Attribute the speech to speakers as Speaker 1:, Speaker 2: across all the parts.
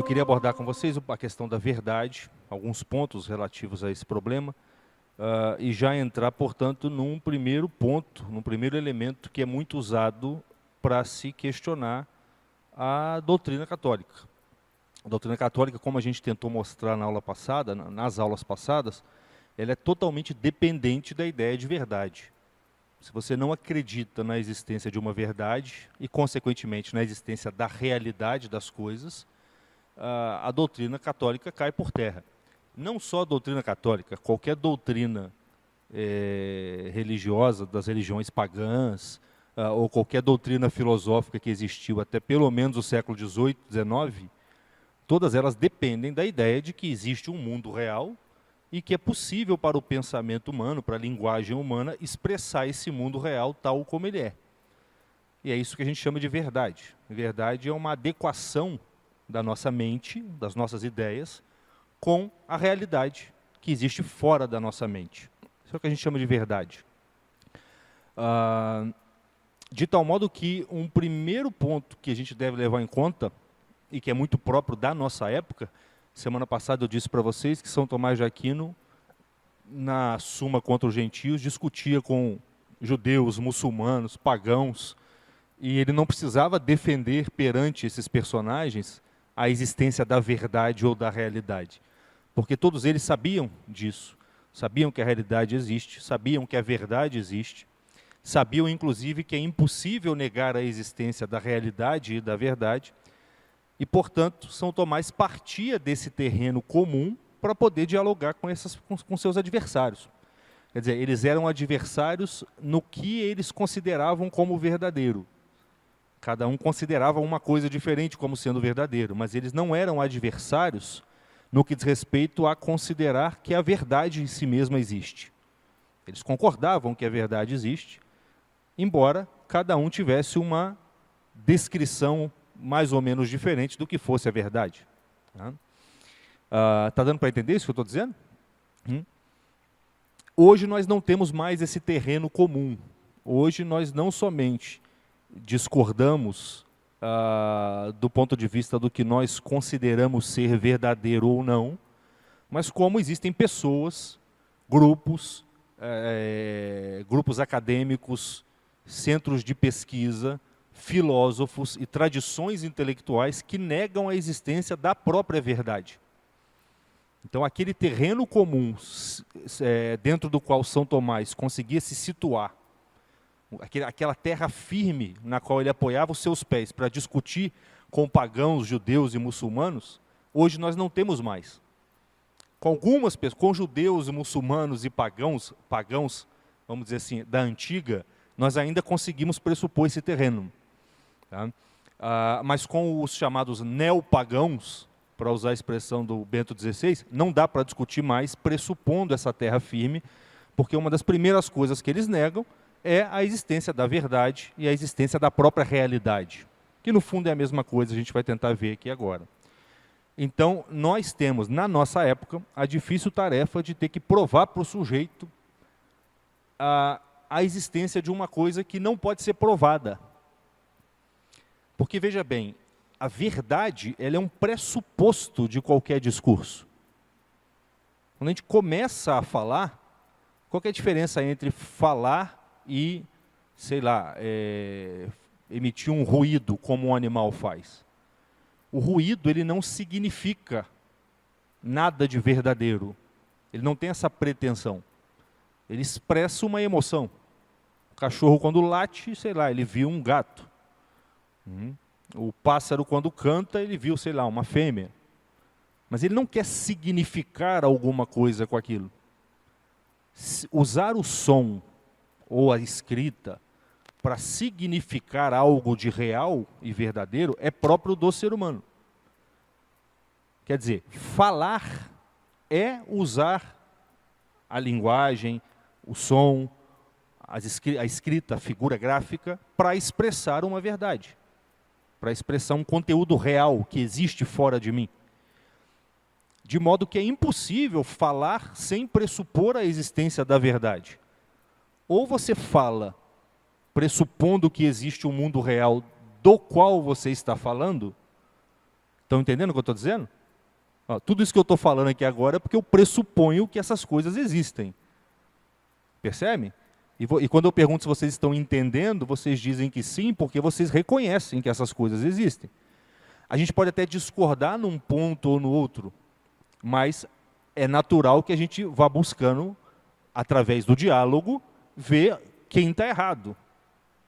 Speaker 1: queria abordar com vocês a questão da verdade, alguns pontos relativos a esse problema, e já entrar, portanto, num primeiro ponto, num primeiro elemento que é muito usado para se questionar a doutrina católica. A doutrina católica, como a gente tentou mostrar na aula passada, nas aulas passadas, ela é totalmente dependente da ideia de verdade. Se você não acredita na existência de uma verdade e, consequentemente, na existência da realidade das coisas, a doutrina católica cai por terra. Não só a doutrina católica, qualquer doutrina religiosa, das religiões pagãs, ou qualquer doutrina filosófica que existiu até pelo menos o século XVIII, XIX, todas elas dependem da ideia de que existe um mundo real e que é possível para o pensamento humano, para a linguagem humana, expressar esse mundo real tal como ele é. E é isso que a gente chama de verdade. Verdade é uma adequação da nossa mente, das nossas ideias, com a realidade que existe fora da nossa mente. Isso é o que a gente chama de verdade. De tal modo que um primeiro ponto que a gente deve levar em conta, e que é muito próprio da nossa época, semana passada eu disse para vocês que São Tomás de Aquino, na Suma contra os Gentios, discutia com judeus, muçulmanos, pagãos, e ele não precisava defender perante esses personagens a existência da verdade ou da realidade, porque todos eles sabiam disso, sabiam que a realidade existe, sabiam que a verdade existe, sabiam inclusive que é impossível negar a existência da realidade e da verdade, e portanto São Tomás partia desse terreno comum para poder dialogar com seus adversários. Quer dizer, eles eram adversários no que eles consideravam como verdadeiro. Cada um considerava uma coisa diferente como sendo verdadeiro, mas eles não eram adversários no que diz respeito a considerar que a verdade em si mesma existe. Eles concordavam que a verdade existe, embora cada um tivesse uma descrição mais ou menos diferente do que fosse a verdade. Tá dando para entender isso que eu estou dizendo? Hoje nós não temos mais esse terreno comum. Hoje nós não somente discordamos do ponto de vista do que nós consideramos ser verdadeiro ou não, mas como existem pessoas, grupos acadêmicos, centros de pesquisa, filósofos e tradições intelectuais que negam a existência da própria verdade. Então, aquele terreno comum dentro do qual São Tomás conseguia se situar, aquela terra firme na qual ele apoiava os seus pés para discutir com pagãos, judeus e muçulmanos, hoje nós não temos mais. Com algumas pessoas, com judeus, muçulmanos e pagãos, vamos dizer assim, da antiga, nós ainda conseguimos pressupor esse terreno. Tá? Mas com os chamados neopagãos, para usar a expressão do Bento XVI, não dá para discutir mais pressupondo essa terra firme, porque uma das primeiras coisas que eles negam é a existência da verdade e a existência da própria realidade, que no fundo é a mesma coisa, a gente vai tentar ver aqui agora. Então, nós temos, na nossa época, a difícil tarefa de ter que provar para o sujeito a existência de uma coisa que não pode ser provada. Porque, veja bem, a verdade ela é um pressuposto de qualquer discurso. Quando a gente começa a falar, qual que é a diferença entre falar e, sei lá, emitir um ruído como um animal faz? O ruído ele não significa nada de verdadeiro. Ele não tem essa pretensão. Ele expressa uma emoção. O cachorro, quando late, sei lá, ele viu um gato. O pássaro, quando canta, ele viu, sei lá, uma fêmea. Mas ele não quer significar alguma coisa com aquilo. Usar o som ou a escrita para significar algo de real e verdadeiro é próprio do ser humano. Quer dizer, falar é usar a linguagem, o som, a escrita, a figura gráfica, para expressar uma verdade, para expressar um conteúdo real que existe fora de mim. De modo que é impossível falar sem pressupor a existência da verdade. Ou você fala pressupondo que existe um mundo real do qual você está falando, Estão entendendo o que eu estou dizendo? Ó, tudo isso que eu estou falando aqui agora é porque eu pressuponho que essas coisas existem. Percebe? E quando eu pergunto se vocês estão entendendo, vocês dizem que sim, porque vocês reconhecem que essas coisas existem. A gente pode até discordar num ponto ou no outro, mas é natural que a gente vá buscando, através do diálogo, ver quem está errado.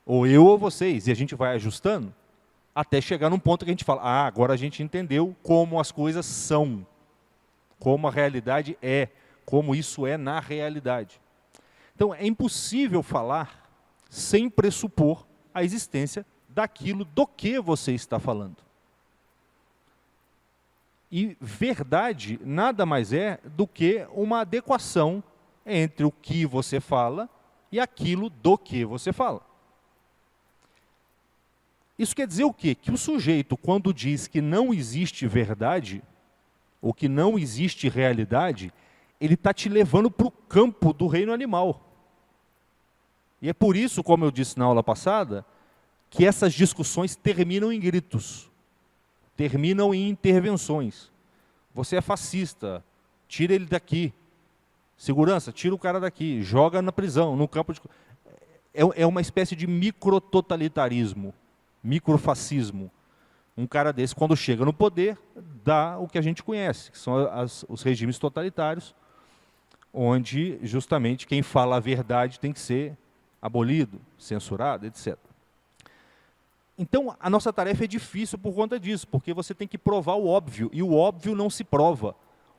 Speaker 1: Ou eu ou vocês, e a gente vai ajustando, até chegar num ponto que a gente fala, agora a gente entendeu como as coisas são, como a realidade é, como isso é na realidade. Então, é impossível falar sem pressupor a existência daquilo do que você está falando. E verdade nada mais é do que uma adequação entre o que você fala e aquilo do que você fala. Isso quer dizer o quê? Que o sujeito, quando diz que não existe verdade, ou que não existe realidade, ele está te levando para o campo do reino animal. E é por isso, como eu disse na aula passada, que essas discussões terminam em gritos, terminam em intervenções. Você é fascista, tira ele daqui. Segurança, tira o cara daqui, joga na prisão, no campo de... É uma espécie de micrototalitarismo, microfascismo. Um cara desse, quando chega no poder, dá o que a gente conhece, que são os regimes totalitários, onde justamente quem fala a verdade tem que ser abolido, censurado, etc. Então, a nossa tarefa é difícil por conta disso, porque você tem que provar o óbvio, e o óbvio não se prova.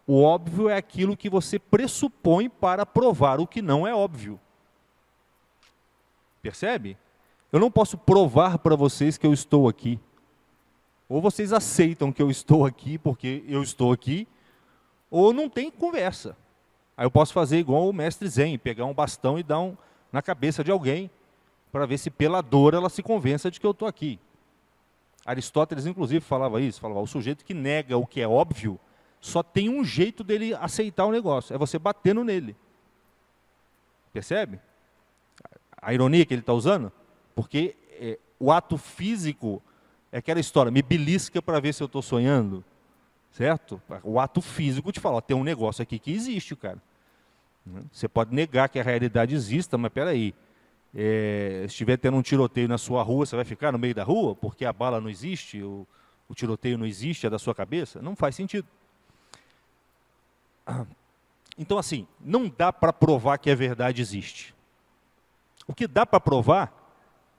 Speaker 1: O óbvio é aquilo que você pressupõe para provar o que não é óbvio. Percebe? Eu não posso provar para vocês que eu estou aqui. Ou vocês aceitam que eu estou aqui porque eu estou aqui, ou não tem conversa. Aí eu posso fazer igual o mestre Zen, pegar um bastão e dar na cabeça de alguém, para ver se pela dor ela se convença de que eu estou aqui. Aristóteles, inclusive, falava isso, falava, o sujeito que nega o que é óbvio, só tem um jeito dele aceitar o negócio, é você batendo nele. Percebe? A ironia que ele está usando? Porque o ato físico é aquela história, me belisca para ver se eu estou sonhando, certo? O ato físico te fala, ó, tem um negócio aqui que existe, cara. Você pode negar que a realidade exista, mas espera aí, se estiver tendo um tiroteio na sua rua, você vai ficar no meio da rua porque a bala não existe, o tiroteio não existe, é da sua cabeça? Não faz sentido. Então, assim, não dá para provar que a verdade existe. O que dá para provar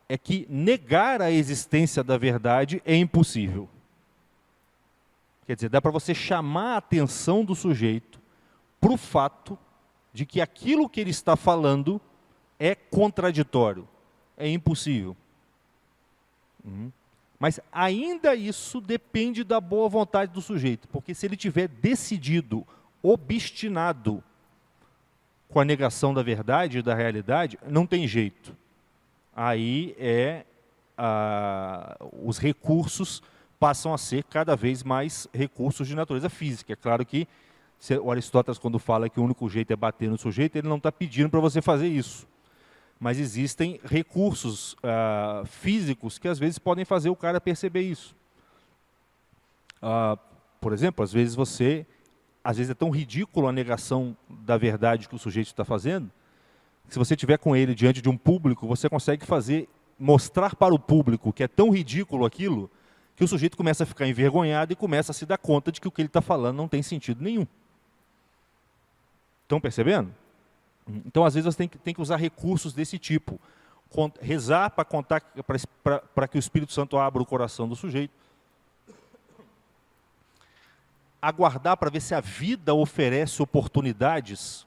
Speaker 1: é que negar a existência da verdade é impossível. Quer dizer, dá para você chamar a atenção do sujeito para o fato de que aquilo que ele está falando é contraditório, é impossível. Mas ainda isso depende da boa vontade do sujeito, porque se ele tiver decidido, obstinado com a negação da verdade e da realidade, não tem jeito. Aí os recursos passam a ser cada vez mais recursos de natureza física. É claro que o Aristóteles, quando fala que o único jeito é bater no sujeito, ele não está pedindo para você fazer isso. Mas existem recursos físicos que às vezes podem fazer o cara perceber isso. Por exemplo, às vezes é tão ridículo a negação da verdade que o sujeito está fazendo, que se você estiver com ele diante de um público, você consegue mostrar para o público que é tão ridículo aquilo, que o sujeito começa a ficar envergonhado e começa a se dar conta de que o que ele está falando não tem sentido nenhum. Estão percebendo? Então, às vezes, você tem que usar recursos desse tipo. Rezar para que o Espírito Santo abra o coração do sujeito. Aguardar para ver se a vida oferece oportunidades,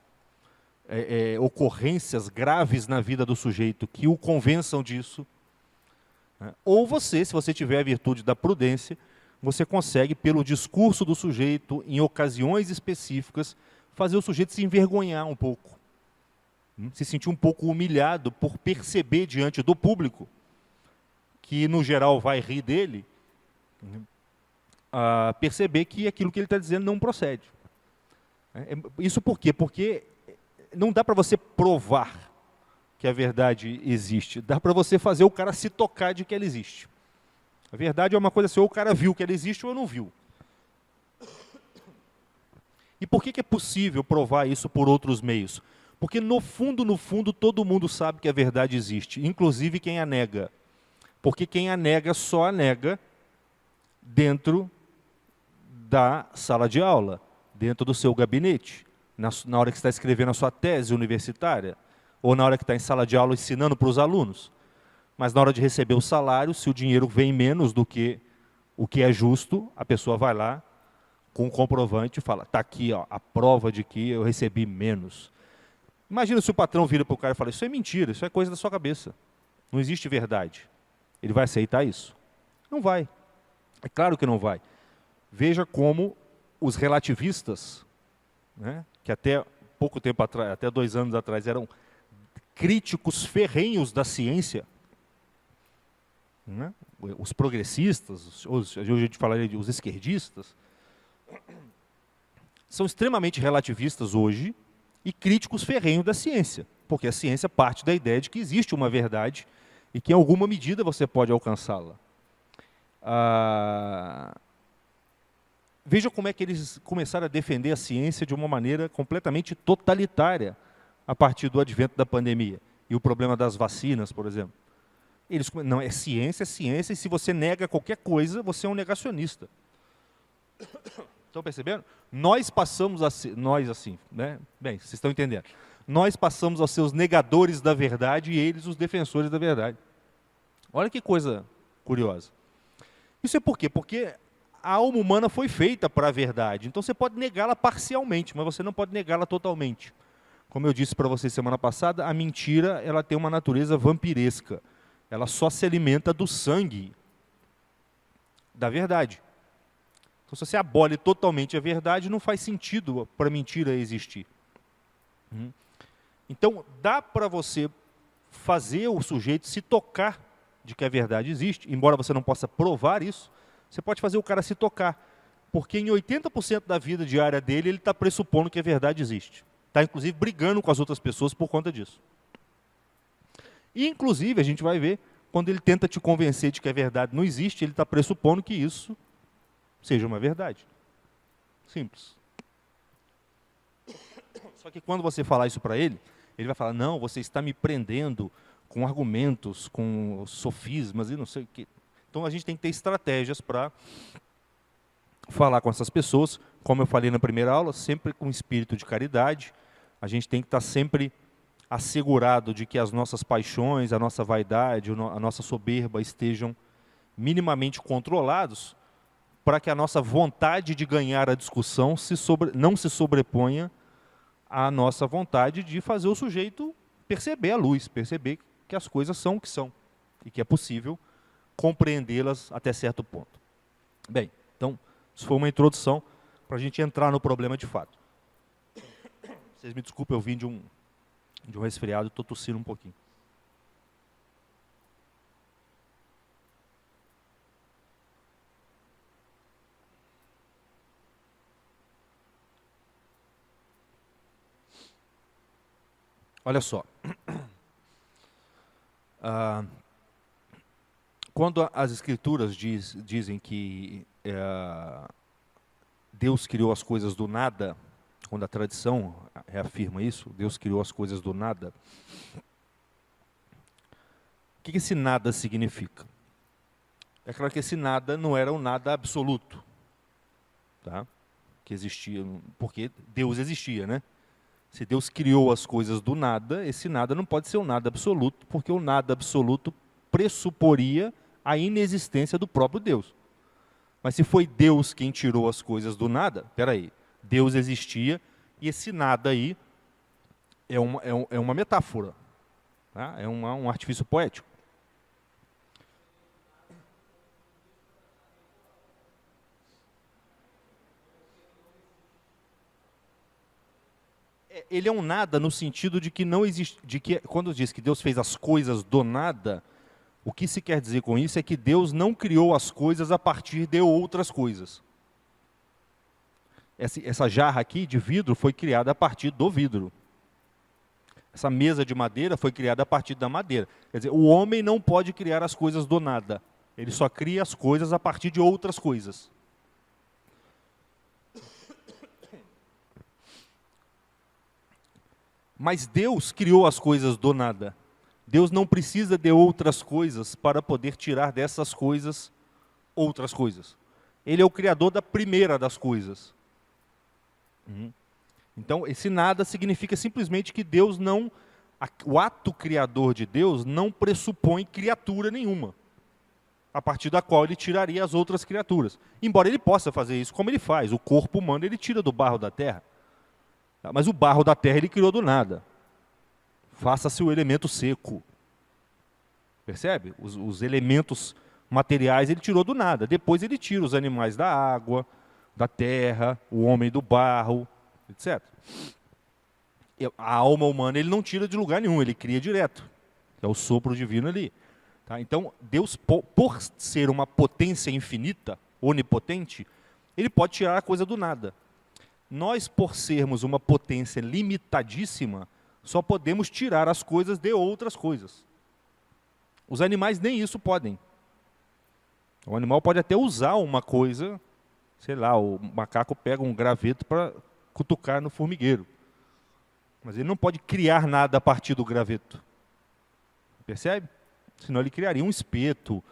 Speaker 1: ocorrências graves na vida do sujeito que o convençam disso. Ou você, se você tiver a virtude da prudência, você consegue, pelo discurso do sujeito, em ocasiões específicas, fazer o sujeito se envergonhar um pouco. Se sentir um pouco humilhado por perceber diante do público, que no geral vai rir dele, perceber que aquilo que ele está dizendo não procede. Isso por quê? Porque não dá para você provar que a verdade existe, dá para você fazer o cara se tocar de que ela existe. A verdade é uma coisa assim, ou o cara viu que ela existe ou não viu. E por que é possível provar isso por outros meios? Porque no fundo, todo mundo sabe que a verdade existe, inclusive quem a nega. Porque quem a nega só a nega dentro da sala de aula, dentro do seu gabinete, na hora que está escrevendo a sua tese universitária, ou na hora que está em sala de aula ensinando para os alunos. Mas na hora de receber o salário, se o dinheiro vem menos do que o que é justo, a pessoa vai lá com o comprovante e fala, está aqui ó, a prova de que eu recebi menos. Imagina se o patrão vira para o cara e fala, isso é mentira, isso é coisa da sua cabeça. Não existe verdade. Ele vai aceitar isso? Não vai. É claro que não vai. Veja como os relativistas, né, que até pouco tempo atrás, até 2 anos atrás, eram críticos ferrenhos da ciência, né, os progressistas, hoje a gente falaria de os esquerdistas, são extremamente relativistas hoje e críticos ferrenhos da ciência, porque a ciência parte da ideia de que existe uma verdade e que em alguma medida você pode alcançá-la. Veja como é que eles começaram a defender a ciência de uma maneira completamente totalitária a partir do advento da pandemia. E o problema das vacinas, por exemplo. Eles, não, é ciência, e se você nega qualquer coisa, você é um negacionista. Estão percebendo? Nós passamos a ser, nós assim, né? Bem, vocês estão entendendo. Nós passamos a ser os negadores da verdade e eles os defensores da verdade. Olha que coisa curiosa. Isso é por quê? Porque a alma humana foi feita para a verdade. Então você pode negá-la parcialmente, mas você não pode negá-la totalmente. Como eu disse para vocês semana passada, a mentira ela tem uma natureza vampiresca. Ela só se alimenta do sangue da verdade. Então, se você abole totalmente a verdade, não faz sentido para a mentira existir. Então, dá para você fazer o sujeito se tocar de que a verdade existe, embora você não possa provar isso, você pode fazer o cara se tocar, porque em 80% da vida diária dele, ele está pressupondo que a verdade existe. Está, inclusive, brigando com as outras pessoas por conta disso. E, inclusive, a gente vai ver, quando ele tenta te convencer de que a verdade não existe, ele está pressupondo que isso seja uma verdade. Simples. Só que quando você falar isso para ele, ele vai falar, não, você está me prendendo com argumentos, com sofismas e não sei o quê. Então a gente tem que ter estratégias para falar com essas pessoas, como eu falei na primeira aula, sempre com espírito de caridade. A gente tem que estar sempre assegurado de que as nossas paixões, a nossa vaidade, a nossa soberba estejam minimamente controlados, para que a nossa vontade de ganhar a discussão não se sobreponha à nossa vontade de fazer o sujeito perceber a luz, perceber que as coisas são o que são, e que é possível compreendê-las até certo ponto. Bem, então, isso foi uma introdução para a gente entrar no problema de fato. Vocês me desculpem, eu vim de um resfriado, estou tossindo um pouquinho. Olha só. Quando as escrituras dizem que Deus criou as coisas do nada, quando a tradição reafirma isso, Deus criou as coisas do nada, o que esse nada significa? É claro que esse nada não era um nada absoluto, tá? Que existia, porque Deus existia, né? Se Deus criou as coisas do nada, esse nada não pode ser um nada absoluto, porque o nada absoluto pressuporia a inexistência do próprio Deus. Mas se foi Deus quem tirou as coisas do nada, espera aí, Deus existia e esse nada aí é uma metáfora, tá? É um artifício poético. Ele é um nada no sentido de que não existe, de que quando diz que Deus fez as coisas do nada, o que se quer dizer com isso é que Deus não criou as coisas a partir de outras coisas. Essa jarra aqui de vidro foi criada a partir do vidro. Essa mesa de madeira foi criada a partir da madeira. Quer dizer, o homem não pode criar as coisas do nada. Ele só cria as coisas a partir de outras coisas. Mas Deus criou as coisas do nada. Deus não precisa de outras coisas para poder tirar dessas coisas outras coisas. Ele é o criador da primeira das coisas. Então, esse nada significa simplesmente que Deus não... O ato criador de Deus não pressupõe criatura nenhuma, a partir da qual ele tiraria as outras criaturas. Embora ele possa fazer isso como ele faz. O corpo humano ele tira do barro da terra. Mas o barro da terra ele criou do nada. Faça-se o elemento seco. Percebe? Os elementos materiais ele tirou do nada. Depois ele tira os animais da água, da terra, o homem do barro, etc. A alma humana ele não tira de lugar nenhum, ele cria direto. É o sopro divino ali. Tá? Então, Deus, por ser uma potência infinita, onipotente, ele pode tirar a coisa do nada. Nós, por sermos uma potência limitadíssima, só podemos tirar as coisas de outras coisas. Os animais nem isso podem. O animal pode até usar uma coisa, sei lá, o macaco pega um graveto para cutucar no formigueiro. Mas ele não pode criar nada a partir do graveto. Percebe? Senão ele criaria um espeto,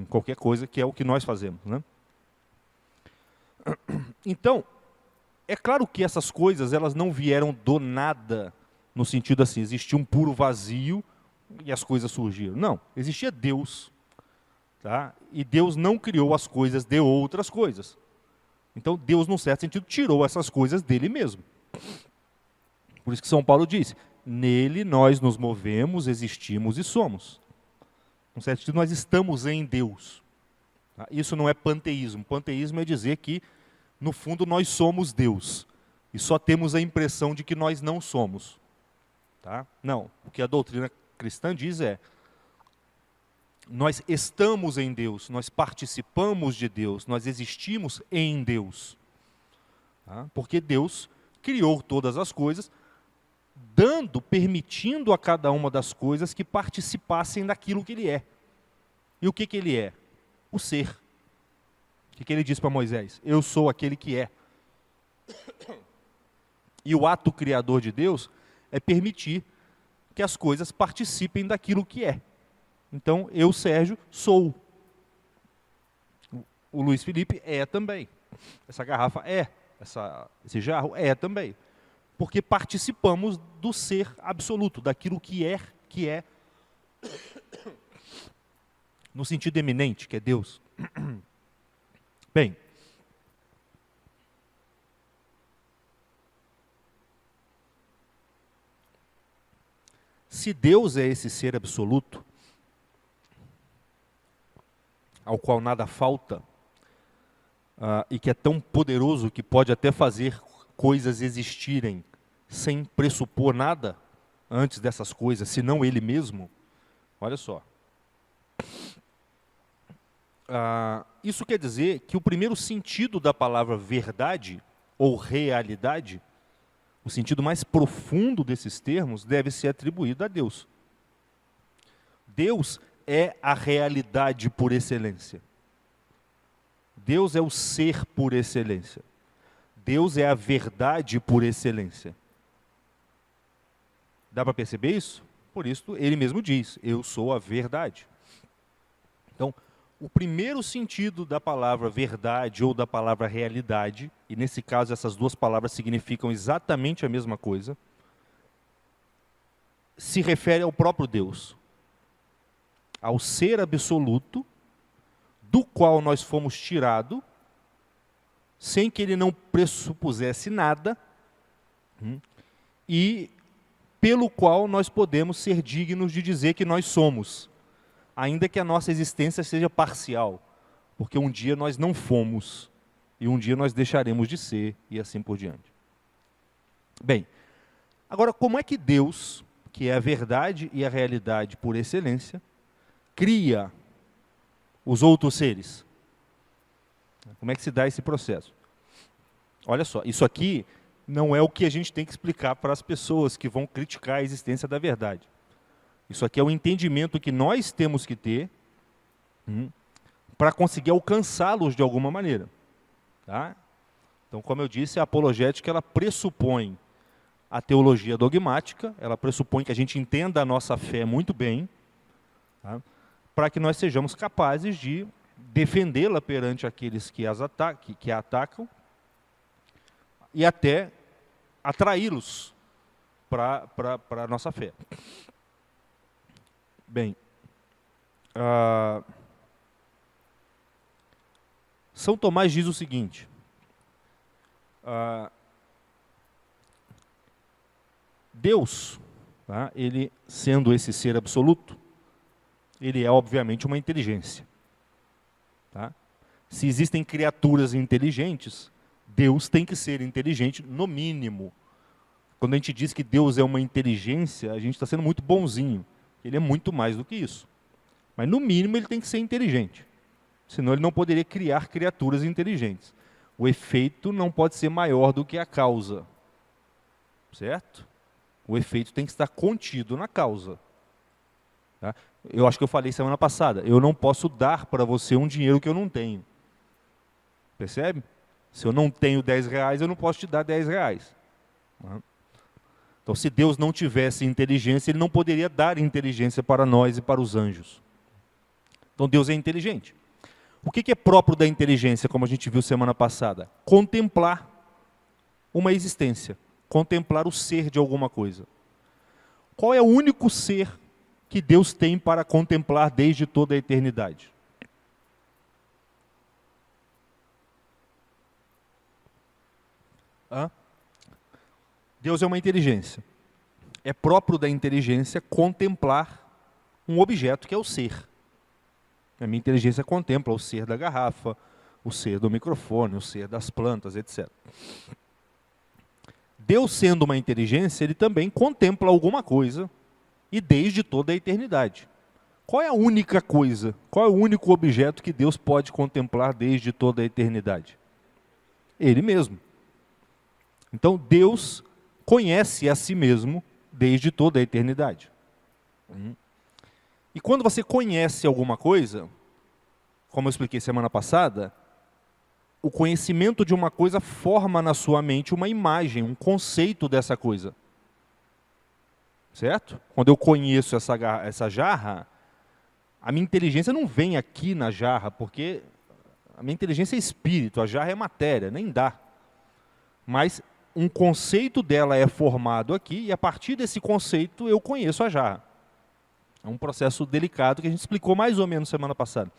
Speaker 1: qualquer coisa, que é o que nós fazemos, né? Então, é claro que essas coisas elas não vieram do nada, no sentido assim, existia um puro vazio e as coisas surgiram. Não, existia Deus. Tá? E Deus não criou as coisas de outras coisas. Então Deus, num certo sentido, tirou essas coisas dele mesmo. Por isso que São Paulo diz, nele nós nos movemos, existimos e somos. Num certo sentido, nós estamos em Deus. Tá? Isso não é panteísmo. Panteísmo é dizer que, no fundo, nós somos Deus. E só temos a impressão de que nós não somos. Tá? Não, o que a doutrina cristã diz é, nós estamos em Deus, nós participamos de Deus, nós existimos em Deus. Tá? Porque Deus criou todas as coisas, permitindo a cada uma das coisas que participassem daquilo que ele é. E o que ele é? O ser. O que ele diz para Moisés? Eu sou aquele que é. E o ato criador de Deus é permitir que as coisas participem daquilo que é. Então, eu, Sérgio, sou. O Luiz Felipe é também. Essa garrafa é. Esse jarro é também. Porque participamos do ser absoluto, daquilo que é, no sentido eminente, que é Deus. Bem, se Deus é esse ser absoluto, ao qual nada falta, e que é tão poderoso que pode até fazer coisas existirem sem pressupor nada antes dessas coisas, senão ele mesmo, olha só. Isso quer dizer que o primeiro sentido da palavra verdade ou realidade, o sentido mais profundo desses termos, deve ser atribuído a Deus. Deus é a realidade por excelência. Deus é o ser por excelência. Deus é a verdade por excelência. Dá para perceber isso? Por isso ele mesmo diz, eu sou a verdade. Então, o primeiro sentido da palavra verdade ou da palavra realidade, e nesse caso essas duas palavras significam exatamente a mesma coisa, se refere ao próprio Deus, ao ser absoluto, do qual nós fomos tirados, sem que ele não pressupusesse nada, e pelo qual nós podemos ser dignos de dizer que nós somos, ainda que a nossa existência seja parcial, porque um dia nós não fomos, e um dia nós deixaremos de ser, e assim por diante. Bem, agora como é que Deus, que é a verdade e a realidade por excelência, cria os outros seres? Como é que se dá esse processo? Olha só, isso aqui não é o que a gente tem que explicar para as pessoas que vão criticar a existência da verdade. Isso aqui é o entendimento que nós temos que ter para conseguir alcançá-los de alguma maneira. Tá? Então, como eu disse, a apologética ela pressupõe a teologia dogmática, ela pressupõe que a gente entenda a nossa fé muito bem, tá? Para que nós sejamos capazes de defendê-la perante aqueles que a atacam e até atraí-los para a nossa fé. Bem, São Tomás diz o seguinte: Deus, tá, ele sendo esse ser absoluto, ele é obviamente uma inteligência. Tá? Se existem criaturas inteligentes, Deus tem que ser inteligente no mínimo. Quando a gente diz que Deus é uma inteligência, a gente está sendo muito bonzinho. Ele é muito mais do que isso. Mas no mínimo ele tem que ser inteligente. Senão ele não poderia criar criaturas inteligentes. O efeito não pode ser maior do que a causa. Certo? O efeito tem que estar contido na causa. Tá? Eu acho que eu falei semana passada, eu não posso dar para você um dinheiro que eu não tenho. Percebe? Se eu não tenho 10 reais, eu não posso te dar 10 reais. Então, se Deus não tivesse inteligência, Ele não poderia dar inteligência para nós e para os anjos. Então, Deus é inteligente. O que é próprio da inteligência, como a gente viu semana passada? Contemplar uma existência, contemplar o ser de alguma coisa. Qual é o único ser que Deus tem para contemplar desde toda a eternidade? Deus é uma inteligência. É próprio da inteligência contemplar um objeto que é o ser. A minha inteligência contempla o ser da garrafa, o ser do microfone, o ser das plantas, etc. Deus, sendo uma inteligência, ele também contempla alguma coisa, e desde toda a eternidade. Qual é a única coisa, qual é o único objeto que Deus pode contemplar desde toda a eternidade? Ele mesmo. Então, Deus conhece a si mesmo desde toda a eternidade. E quando você conhece alguma coisa, como eu expliquei semana passada, o conhecimento de uma coisa forma na sua mente uma imagem, um conceito dessa coisa. Certo? Quando eu conheço essa jarra, a minha inteligência não vem aqui na jarra, porque a minha inteligência é espírito, a jarra é matéria, nem dá. Mas um conceito dela é formado aqui, e a partir desse conceito eu conheço a jarra. É um processo delicado que a gente explicou mais ou menos semana passada.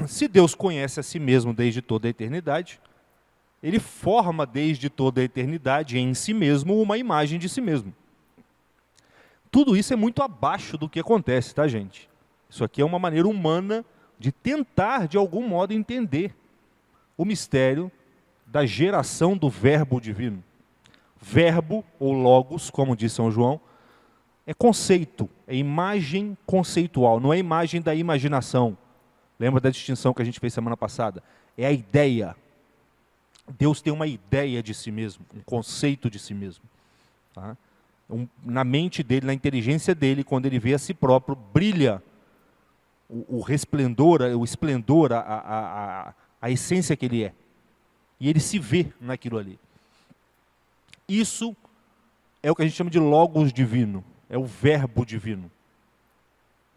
Speaker 1: Se Deus conhece a si mesmo desde toda a eternidade, Ele forma desde toda a eternidade em si mesmo uma imagem de si mesmo. Tudo isso é muito abaixo do que acontece, tá, gente? Isso aqui é uma maneira humana de tentar, de algum modo, entender o mistério da geração do verbo divino. Verbo, ou logos, como diz São João, é conceito, é imagem conceitual, não é imagem da imaginação. Lembra da distinção que a gente fez semana passada? É a ideia. Deus tem uma ideia de si mesmo, um conceito de si mesmo. Tá? Na mente dele, na inteligência dele, quando ele vê a si próprio, brilha o resplendor, o esplendor, a essência que ele é. E ele se vê naquilo ali. Isso é o que a gente chama de logos divino, é o verbo divino.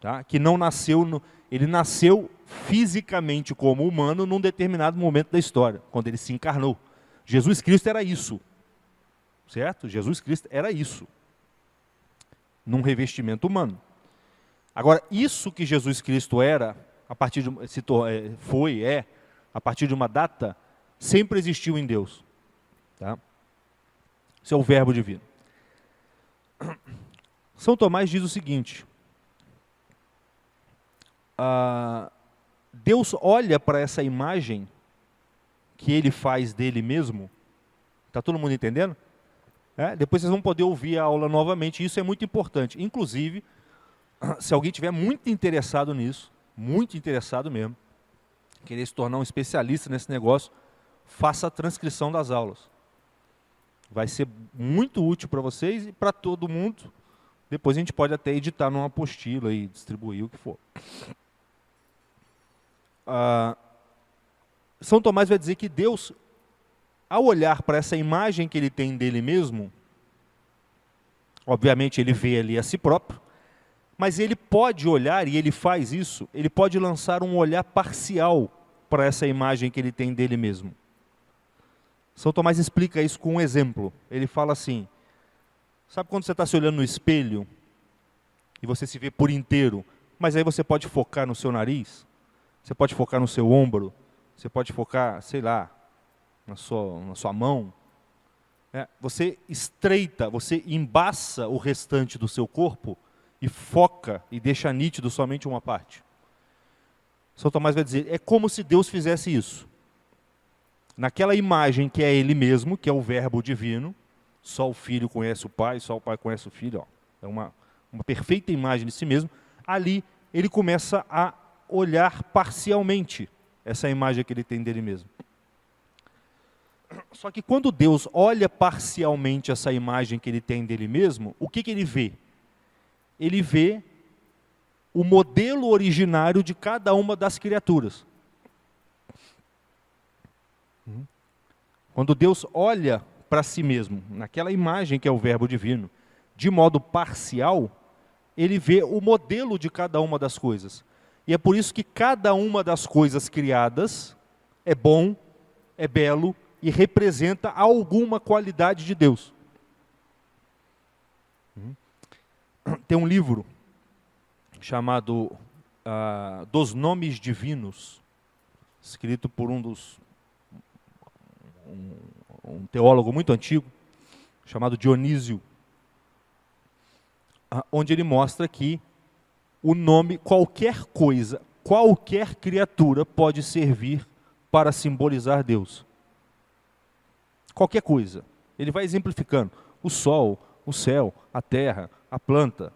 Speaker 1: Tá? Que não nasceu, ele nasceu fisicamente como humano num determinado momento da história, quando ele se encarnou. Jesus Cristo era isso. Certo? Jesus Cristo era isso. Num revestimento humano. Agora, isso que Jesus Cristo era, a partir de, a partir de uma data, sempre existiu em Deus. Tá? Isso é o verbo divino. São Tomás diz o seguinte: Deus olha para essa imagem que ele faz dele mesmo. Está todo mundo entendendo? Depois vocês vão poder ouvir a aula novamente, isso é muito importante. Inclusive, se alguém estiver muito interessado nisso, muito interessado mesmo, querer se tornar um especialista nesse negócio, faça a transcrição das aulas. Vai ser muito útil para vocês e para todo mundo. Depois a gente pode até editar numa apostila e distribuir o que for. São Tomás vai dizer que Deus, ao olhar para essa imagem que ele tem dele mesmo, obviamente ele vê ali a si próprio, mas ele pode olhar, e ele faz isso, ele pode lançar um olhar parcial para essa imagem que ele tem dele mesmo. São Tomás explica isso com um exemplo. Ele fala assim, sabe quando você está se olhando no espelho, e você se vê por inteiro, mas aí você pode focar no seu nariz, você pode focar no seu ombro, você pode focar, sei lá, na sua mão. Você estreita, você embaça o restante do seu corpo e foca e deixa nítido somente uma parte. São Tomás vai dizer, é como se Deus fizesse isso. Naquela imagem que é Ele mesmo, que é o Verbo divino, só o Filho conhece o Pai, só o Pai conhece o Filho, ó. É uma perfeita imagem de si mesmo. Ali ele começa a olhar parcialmente essa imagem que ele tem dele mesmo. Só que quando Deus olha parcialmente essa imagem que ele tem dele mesmo, o que ele vê? Ele vê o modelo originário de cada uma das criaturas. Quando Deus olha para si mesmo, naquela imagem que é o Verbo divino, de modo parcial, ele vê o modelo de cada uma das coisas. E é por isso que cada uma das coisas criadas é bom, é belo e representa alguma qualidade de Deus. Tem um livro chamado Dos Nomes Divinos, escrito por um teólogo muito antigo, chamado Dionísio, onde ele mostra que o nome, qualquer coisa, qualquer criatura pode servir para simbolizar Deus. Qualquer coisa. Ele vai exemplificando. O sol, o céu, a terra, a planta,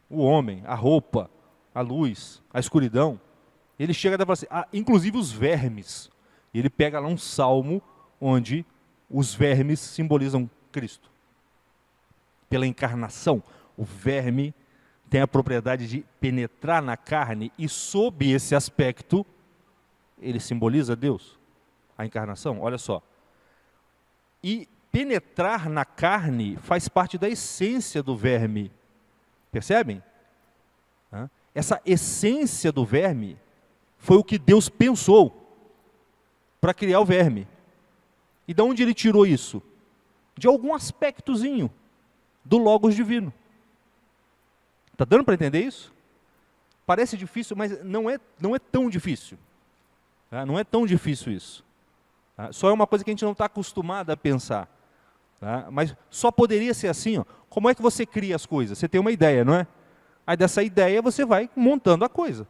Speaker 1: o homem, a roupa, a luz, a escuridão. Ele chega a falar assim, inclusive os vermes. E ele pega lá um salmo onde os vermes simbolizam Cristo. Pela encarnação, o verme tem a propriedade de penetrar na carne e sob esse aspecto, ele simboliza Deus, a encarnação. Olha só. E penetrar na carne faz parte da essência do verme. Percebem? Essa essência do verme foi o que Deus pensou para criar o verme. E de onde ele tirou isso? De algum aspectozinho do Logos divino. Está dando para entender isso? Parece difícil, mas não é tão difícil. Não é tão difícil isso. Só é uma coisa que a gente não está acostumado a pensar. Mas só poderia ser assim. Ó. Como é que você cria as coisas? Você tem uma ideia, não é? Aí dessa ideia você vai montando a coisa.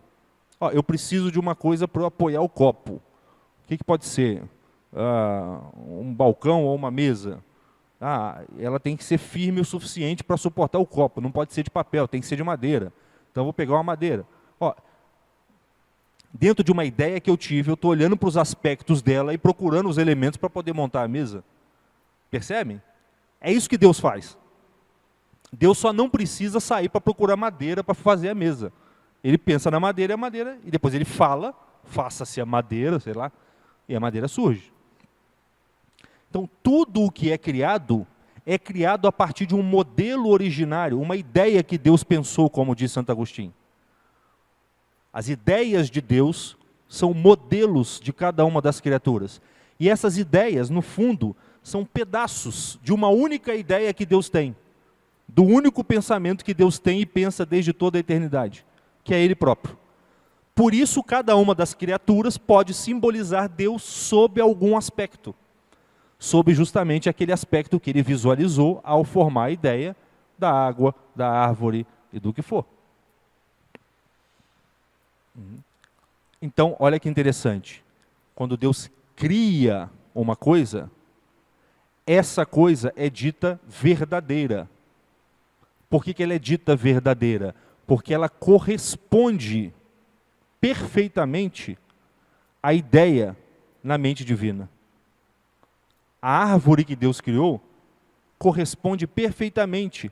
Speaker 1: Ó, eu preciso de uma coisa para apoiar o copo. O que pode ser? Um balcão ou uma mesa? Ela tem que ser firme o suficiente para suportar o copo. Não pode ser de papel, tem que ser de madeira. Então eu vou pegar uma madeira. Ó, dentro de uma ideia que eu tive, eu estou olhando para os aspectos dela e procurando os elementos para poder montar a mesa. Percebem? É isso que Deus faz. Deus só não precisa sair para procurar madeira para fazer a mesa. Ele pensa na madeira e depois ele fala, faça-se a madeira, sei lá, e a madeira surge. Então, tudo o que é criado a partir de um modelo originário, uma ideia que Deus pensou, como diz Santo Agostinho. As ideias de Deus são modelos de cada uma das criaturas. E essas ideias, no fundo, são pedaços de uma única ideia que Deus tem. Do único pensamento que Deus tem e pensa desde toda a eternidade, que é Ele próprio. Por isso, cada uma das criaturas pode simbolizar Deus sob algum aspecto. Sob justamente aquele aspecto que ele visualizou ao formar a ideia da água, da árvore e do que for. Então, olha que interessante. Quando Deus cria uma coisa, essa coisa é dita verdadeira. Por que ela é dita verdadeira? Porque ela corresponde perfeitamente à ideia na mente divina. A árvore que Deus criou corresponde perfeitamente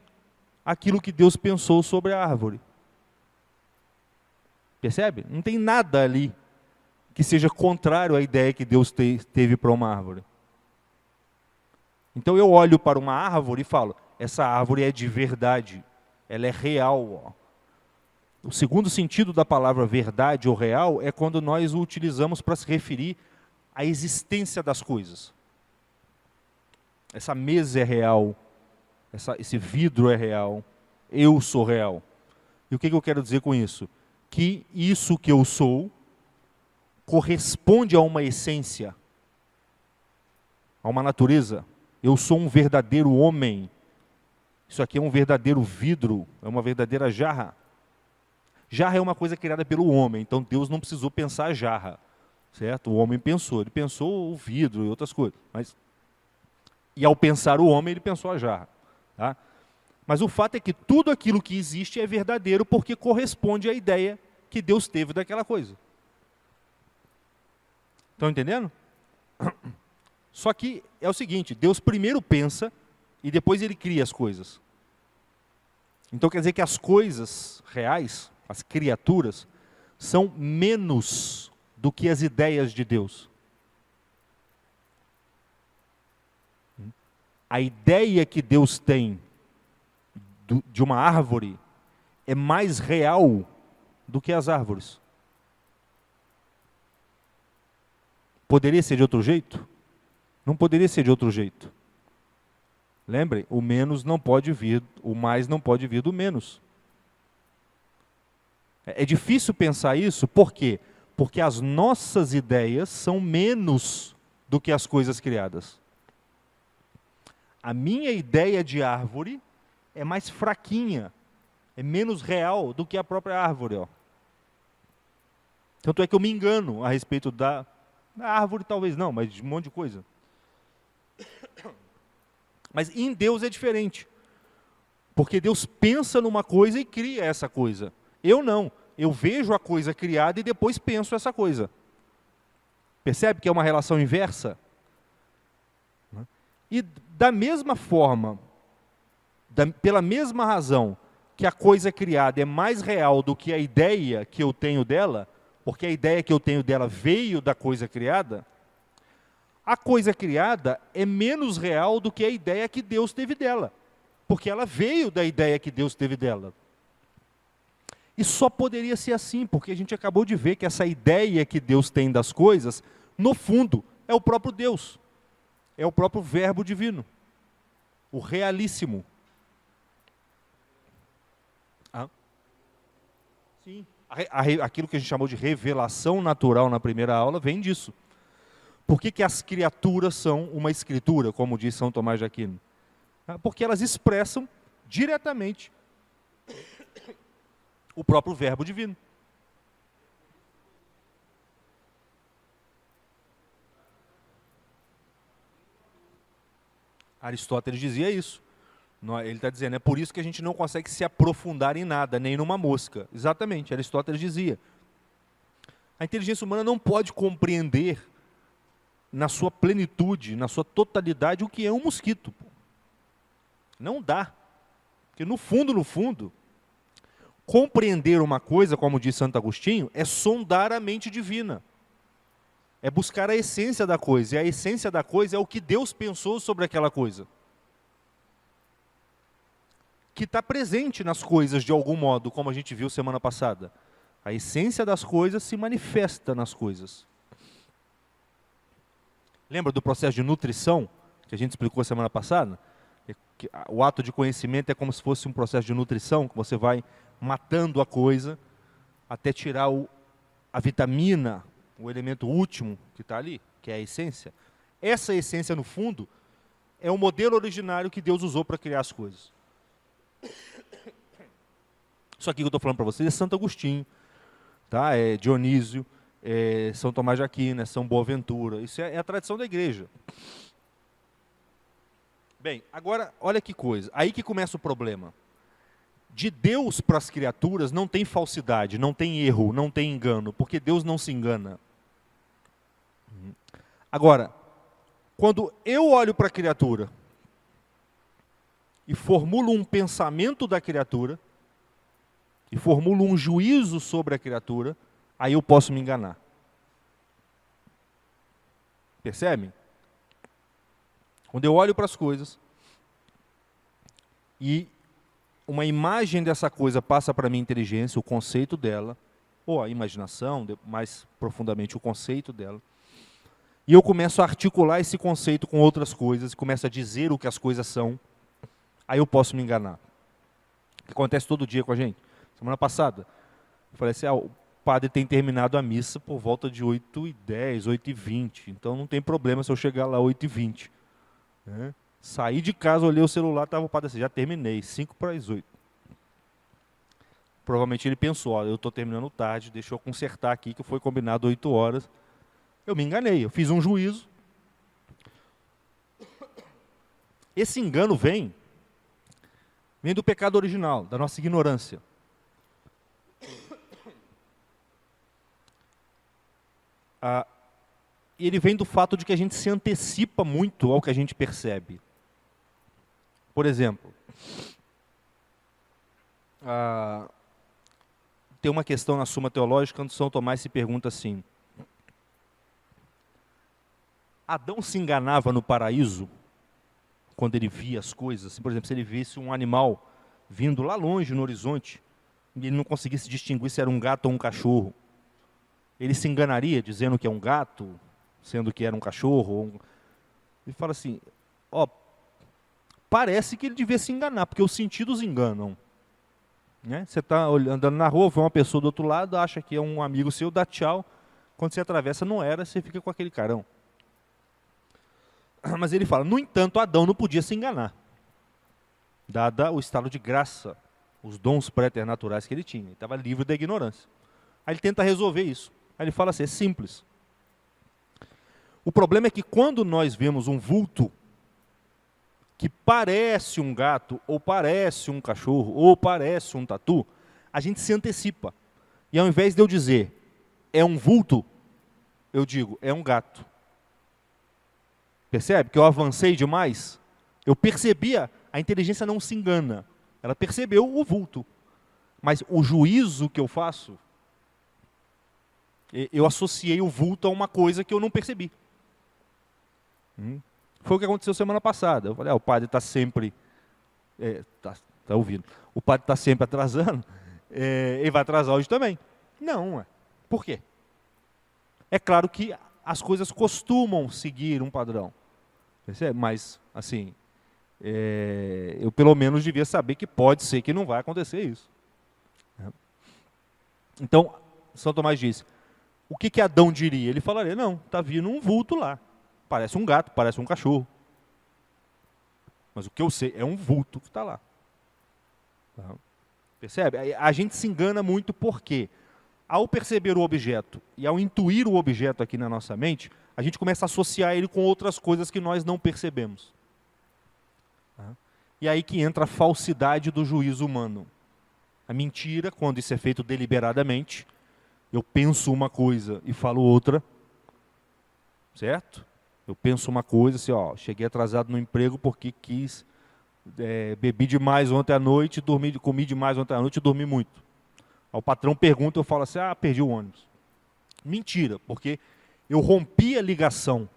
Speaker 1: àquilo que Deus pensou sobre a árvore. Percebe? Não tem nada ali que seja contrário à ideia que Deus teve para uma árvore. Então eu olho para uma árvore e falo, essa árvore é de verdade, ela é real. Ó. O segundo sentido da palavra verdade ou real é quando nós o utilizamos para se referir à existência das coisas. Essa mesa é real, esse vidro é real, eu sou real. E o que eu quero dizer com isso? Que isso que eu sou corresponde a uma essência, a uma natureza. Eu sou um verdadeiro homem. Isso aqui é um verdadeiro vidro, é uma verdadeira jarra. Jarra é uma coisa criada pelo homem, então Deus não precisou pensar a jarra, certo? O homem pensou, ele pensou o vidro e outras coisas. E ao pensar o homem, ele pensou a jarra. Tá? Mas o fato é que tudo aquilo que existe é verdadeiro porque corresponde à ideia que Deus teve daquela coisa. Estão entendendo? Só que é o seguinte, Deus primeiro pensa e depois ele cria as coisas. Então quer dizer que as coisas reais, as criaturas, são menos do que as ideias de Deus. A ideia que Deus tem de uma árvore é mais real do que as árvores. Poderia ser de outro jeito? Não poderia ser de outro jeito. Lembrem, o menos não pode vir, o mais não pode vir do menos. É difícil pensar isso, por quê? Porque as nossas ideias são menos do que as coisas criadas. A minha ideia de árvore é mais fraquinha, é menos real do que a própria árvore. Ó. Tanto é que eu me engano a respeito da árvore, talvez não, mas de um monte de coisa. Mas em Deus é diferente. Porque Deus pensa numa coisa e cria essa coisa. Eu não. Eu vejo a coisa criada e depois penso essa coisa. Percebe que é uma relação inversa? E da mesma forma, pela mesma razão que a coisa criada é mais real do que a ideia que eu tenho dela, porque a ideia que eu tenho dela veio da coisa criada, a coisa criada é menos real do que a ideia que Deus teve dela, porque ela veio da ideia que Deus teve dela. E só poderia ser assim, porque a gente acabou de ver que essa ideia que Deus tem das coisas, no fundo, é o próprio Deus. É o próprio Verbo divino. O realíssimo. Sim. Aquilo que a gente chamou de revelação natural na primeira aula vem disso. Por que as criaturas são uma escritura, como diz São Tomás de Aquino? Porque elas expressam diretamente o próprio Verbo divino. Aristóteles dizia isso. Ele está dizendo, é por isso que a gente não consegue se aprofundar em nada, nem numa mosca. Exatamente, Aristóteles dizia. A inteligência humana não pode compreender na sua plenitude, na sua totalidade, o que é um mosquito. Não dá. Porque no fundo, compreender uma coisa, como diz Santo Agostinho, é sondar a mente divina. É buscar a essência da coisa. E a essência da coisa é o que Deus pensou sobre aquela coisa. Que está presente nas coisas de algum modo, como a gente viu semana passada. A essência das coisas se manifesta nas coisas. Lembra do processo de nutrição, que a gente explicou semana passada? O ato de conhecimento é como se fosse um processo de nutrição, que você vai matando a coisa, até tirar a vitamina, o elemento último que está ali, que é a essência. Essa essência, no fundo, é o modelo originário que Deus usou para criar as coisas. Isso aqui que eu estou falando para vocês é Santo Agostinho, tá? É Dionísio, é São Tomás de Aquino, é São Boaventura. Isso é a tradição da igreja. Bem, agora, olha que coisa. Aí que começa o problema. De Deus para as criaturas não tem falsidade, não tem erro, não tem engano, porque Deus não se engana. Agora, quando eu olho para a criatura e formulo um pensamento da criatura, e formulo um juízo sobre a criatura, aí eu posso me enganar. Percebem? Quando eu olho para as coisas e uma imagem dessa coisa passa para a minha inteligência, o conceito dela, ou a imaginação, mais profundamente o conceito dela, e eu começo a articular esse conceito com outras coisas, começo a dizer o que as coisas são, aí eu posso me enganar. O que acontece todo dia com a gente. Semana passada, eu falei assim, o padre tem terminado a missa por volta de 8h10, 8h20, então não tem problema se eu chegar lá 8h20. Né? Saí de casa, olhei o celular, estava o padre assim, já terminei, 7h. Provavelmente ele pensou, ó, eu estou terminando tarde, deixa eu consertar aqui, que foi combinado 8 horas. Eu me enganei, eu fiz um juízo. Esse engano vem do pecado original, da nossa ignorância. E ele vem do fato de que a gente se antecipa muito ao que a gente percebe. Por exemplo, tem uma questão na Suma Teológica onde São Tomás se pergunta assim: Adão se enganava no paraíso quando ele via as coisas? Por exemplo, se ele visse um animal vindo lá longe no horizonte e ele não conseguisse distinguir se era um gato ou um cachorro, ele se enganaria dizendo que é um gato, sendo que era um cachorro? Ele fala assim, parece que ele devia se enganar, porque os sentidos enganam. Né? Você está andando na rua, vê uma pessoa do outro lado, acha que é um amigo seu, dá tchau. Quando você atravessa, não era, você fica com aquele carão. Mas ele fala, no entanto, Adão não podia se enganar, dada o estado de graça, os dons préternaturais que ele tinha. Ele estava livre da ignorância. Aí ele tenta resolver isso. Aí ele fala assim, é simples. O problema é que quando nós vemos um vulto que parece um gato, ou parece um cachorro, ou parece um tatu, a gente se antecipa. E ao invés de eu dizer, é um vulto, eu digo, é um gato. Percebe que eu avancei demais? Eu percebia, a inteligência não se engana. Ela percebeu o vulto. Mas o juízo que eu faço, eu associei o vulto a uma coisa que eu não percebi. Foi o que aconteceu semana passada. Eu falei, o padre está sempre... Tá ouvindo. O padre está sempre atrasando, ele vai atrasar hoje também. Não, por quê? É claro que as coisas costumam seguir um padrão. Percebe? Mas, assim, eu pelo menos devia saber que pode ser que não vai acontecer isso. Então, São Tomás diz, o que Adão diria? Ele falaria, não, está vindo um vulto lá. Parece um gato, parece um cachorro. Mas o que eu sei é um vulto que está lá. Percebe? A gente se engana muito porque, ao perceber o objeto e ao intuir o objeto aqui na nossa mente, a gente começa a associar ele com outras coisas que nós não percebemos. E aí que entra a falsidade do juízo humano. A mentira, quando isso é feito deliberadamente, eu penso uma coisa e falo outra, certo? Eu penso uma coisa, assim, cheguei atrasado no emprego porque bebi demais ontem à noite, comi demais ontem à noite e dormi muito. O patrão pergunta, eu falo assim, perdi o ônibus. Mentira, porque eu rompi a ligação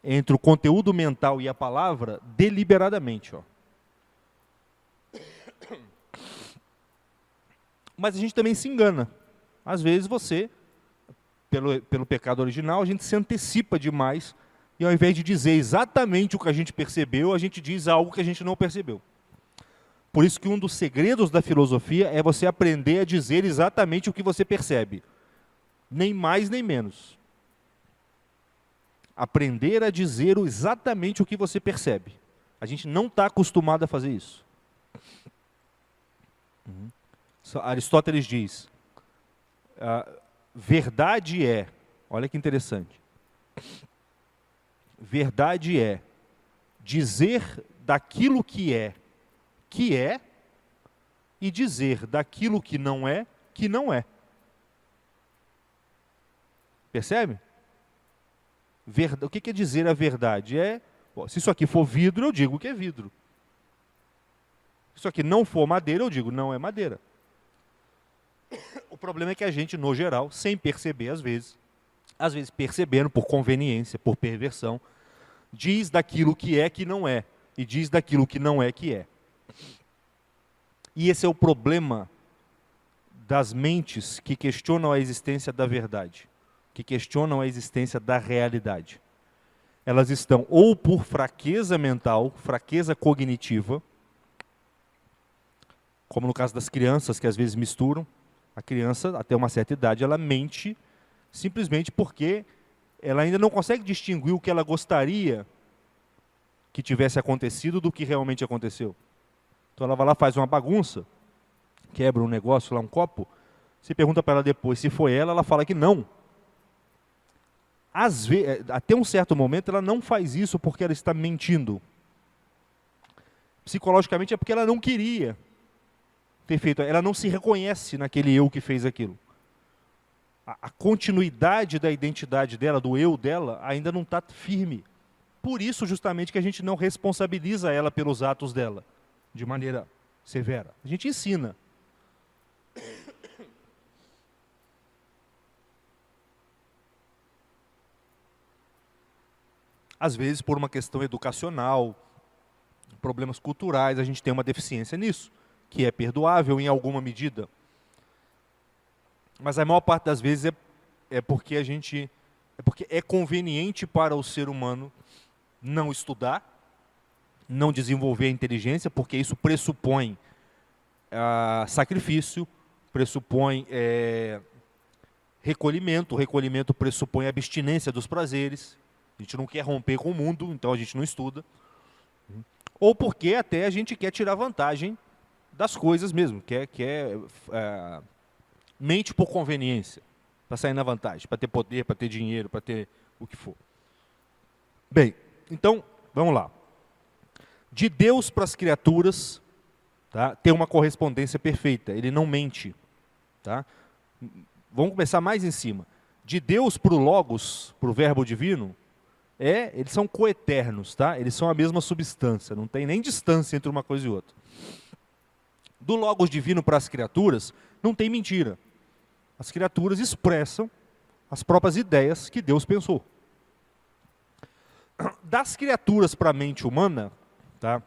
Speaker 1: entre o conteúdo mental e a palavra deliberadamente. Mas a gente também se engana. Às vezes você, pelo pecado original, a gente se antecipa demais e ao invés de dizer exatamente o que a gente percebeu, a gente diz algo que a gente não percebeu. Por isso que um dos segredos da filosofia é você aprender a dizer exatamente o que você percebe. Nem mais, nem menos. Aprender a dizer exatamente o que você percebe. A gente não está acostumado a fazer isso. Aristóteles diz, verdade é, olha que interessante, verdade é dizer daquilo que é, e dizer daquilo que não é, que não é. Percebe? O que é dizer a verdade? Se isso aqui for vidro, eu digo que é vidro. Se isso aqui não for madeira, eu digo não é madeira. O problema é que a gente, no geral, sem perceber às vezes percebendo por conveniência, por perversão, diz daquilo que é que não é, e diz daquilo que não é que é. E esse é o problema das mentes que questionam a existência da verdade, que questionam a existência da realidade. Elas estão ou por fraqueza mental, fraqueza cognitiva, como no caso das crianças, que às vezes misturam. A criança, até uma certa idade, ela mente simplesmente porque ela ainda não consegue distinguir o que ela gostaria que tivesse acontecido do que realmente aconteceu. Então ela vai lá, faz uma bagunça, quebra um negócio lá, um copo, você pergunta para ela depois se foi ela, ela fala que não. Às vezes, até um certo momento ela não faz isso porque ela está mentindo. Psicologicamente é porque ela não queria ter feito, ela não se reconhece naquele eu que fez aquilo. A continuidade da identidade dela, do eu dela, ainda não está firme. Por isso, justamente, que a gente não responsabiliza ela pelos atos dela, de maneira severa. A gente ensina. Às vezes, por uma questão educacional, problemas culturais, a gente tem uma deficiência nisso, que é perdoável em alguma medida. Mas a maior parte das vezes é porque é conveniente para o ser humano não estudar, não desenvolver a inteligência, porque isso pressupõe sacrifício, pressupõe recolhimento. O recolhimento pressupõe abstinência dos prazeres. A gente não quer romper com o mundo, então a gente não estuda. Ou porque até a gente quer tirar vantagem das coisas mesmo, mente por conveniência, para sair na vantagem, para ter poder, para ter dinheiro, para ter o que for. Bem, então, vamos lá. De Deus para as criaturas, tá, tem uma correspondência perfeita, ele não mente. Tá? Vamos começar mais em cima. De Deus para o Logos, para o Verbo Divino, eles são coeternos, tá? Eles são a mesma substância, não tem nem distância entre uma coisa e outra. Do Logos Divino para as criaturas, não tem mentira. As criaturas expressam as próprias ideias que Deus pensou. Das criaturas para a mente humana, tá?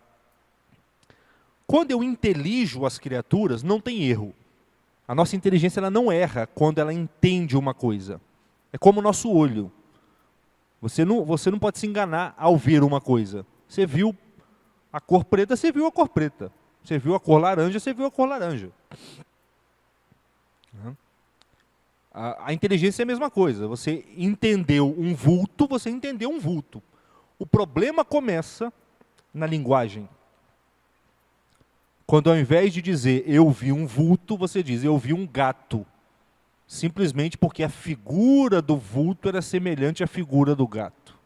Speaker 1: Quando eu intelijo as criaturas, não tem erro. A nossa inteligência ela não erra quando ela entende uma coisa. É como o nosso olho. Você não pode se enganar ao ver uma coisa. Você viu a cor preta, você viu a cor preta. Você viu a cor laranja, você viu a cor laranja. A inteligência é a mesma coisa. Você entendeu um vulto, você entendeu um vulto. O problema começa na linguagem. Quando ao invés de dizer eu vi um vulto, você diz eu vi um gato. Simplesmente porque a figura do vulto era semelhante à figura do gato.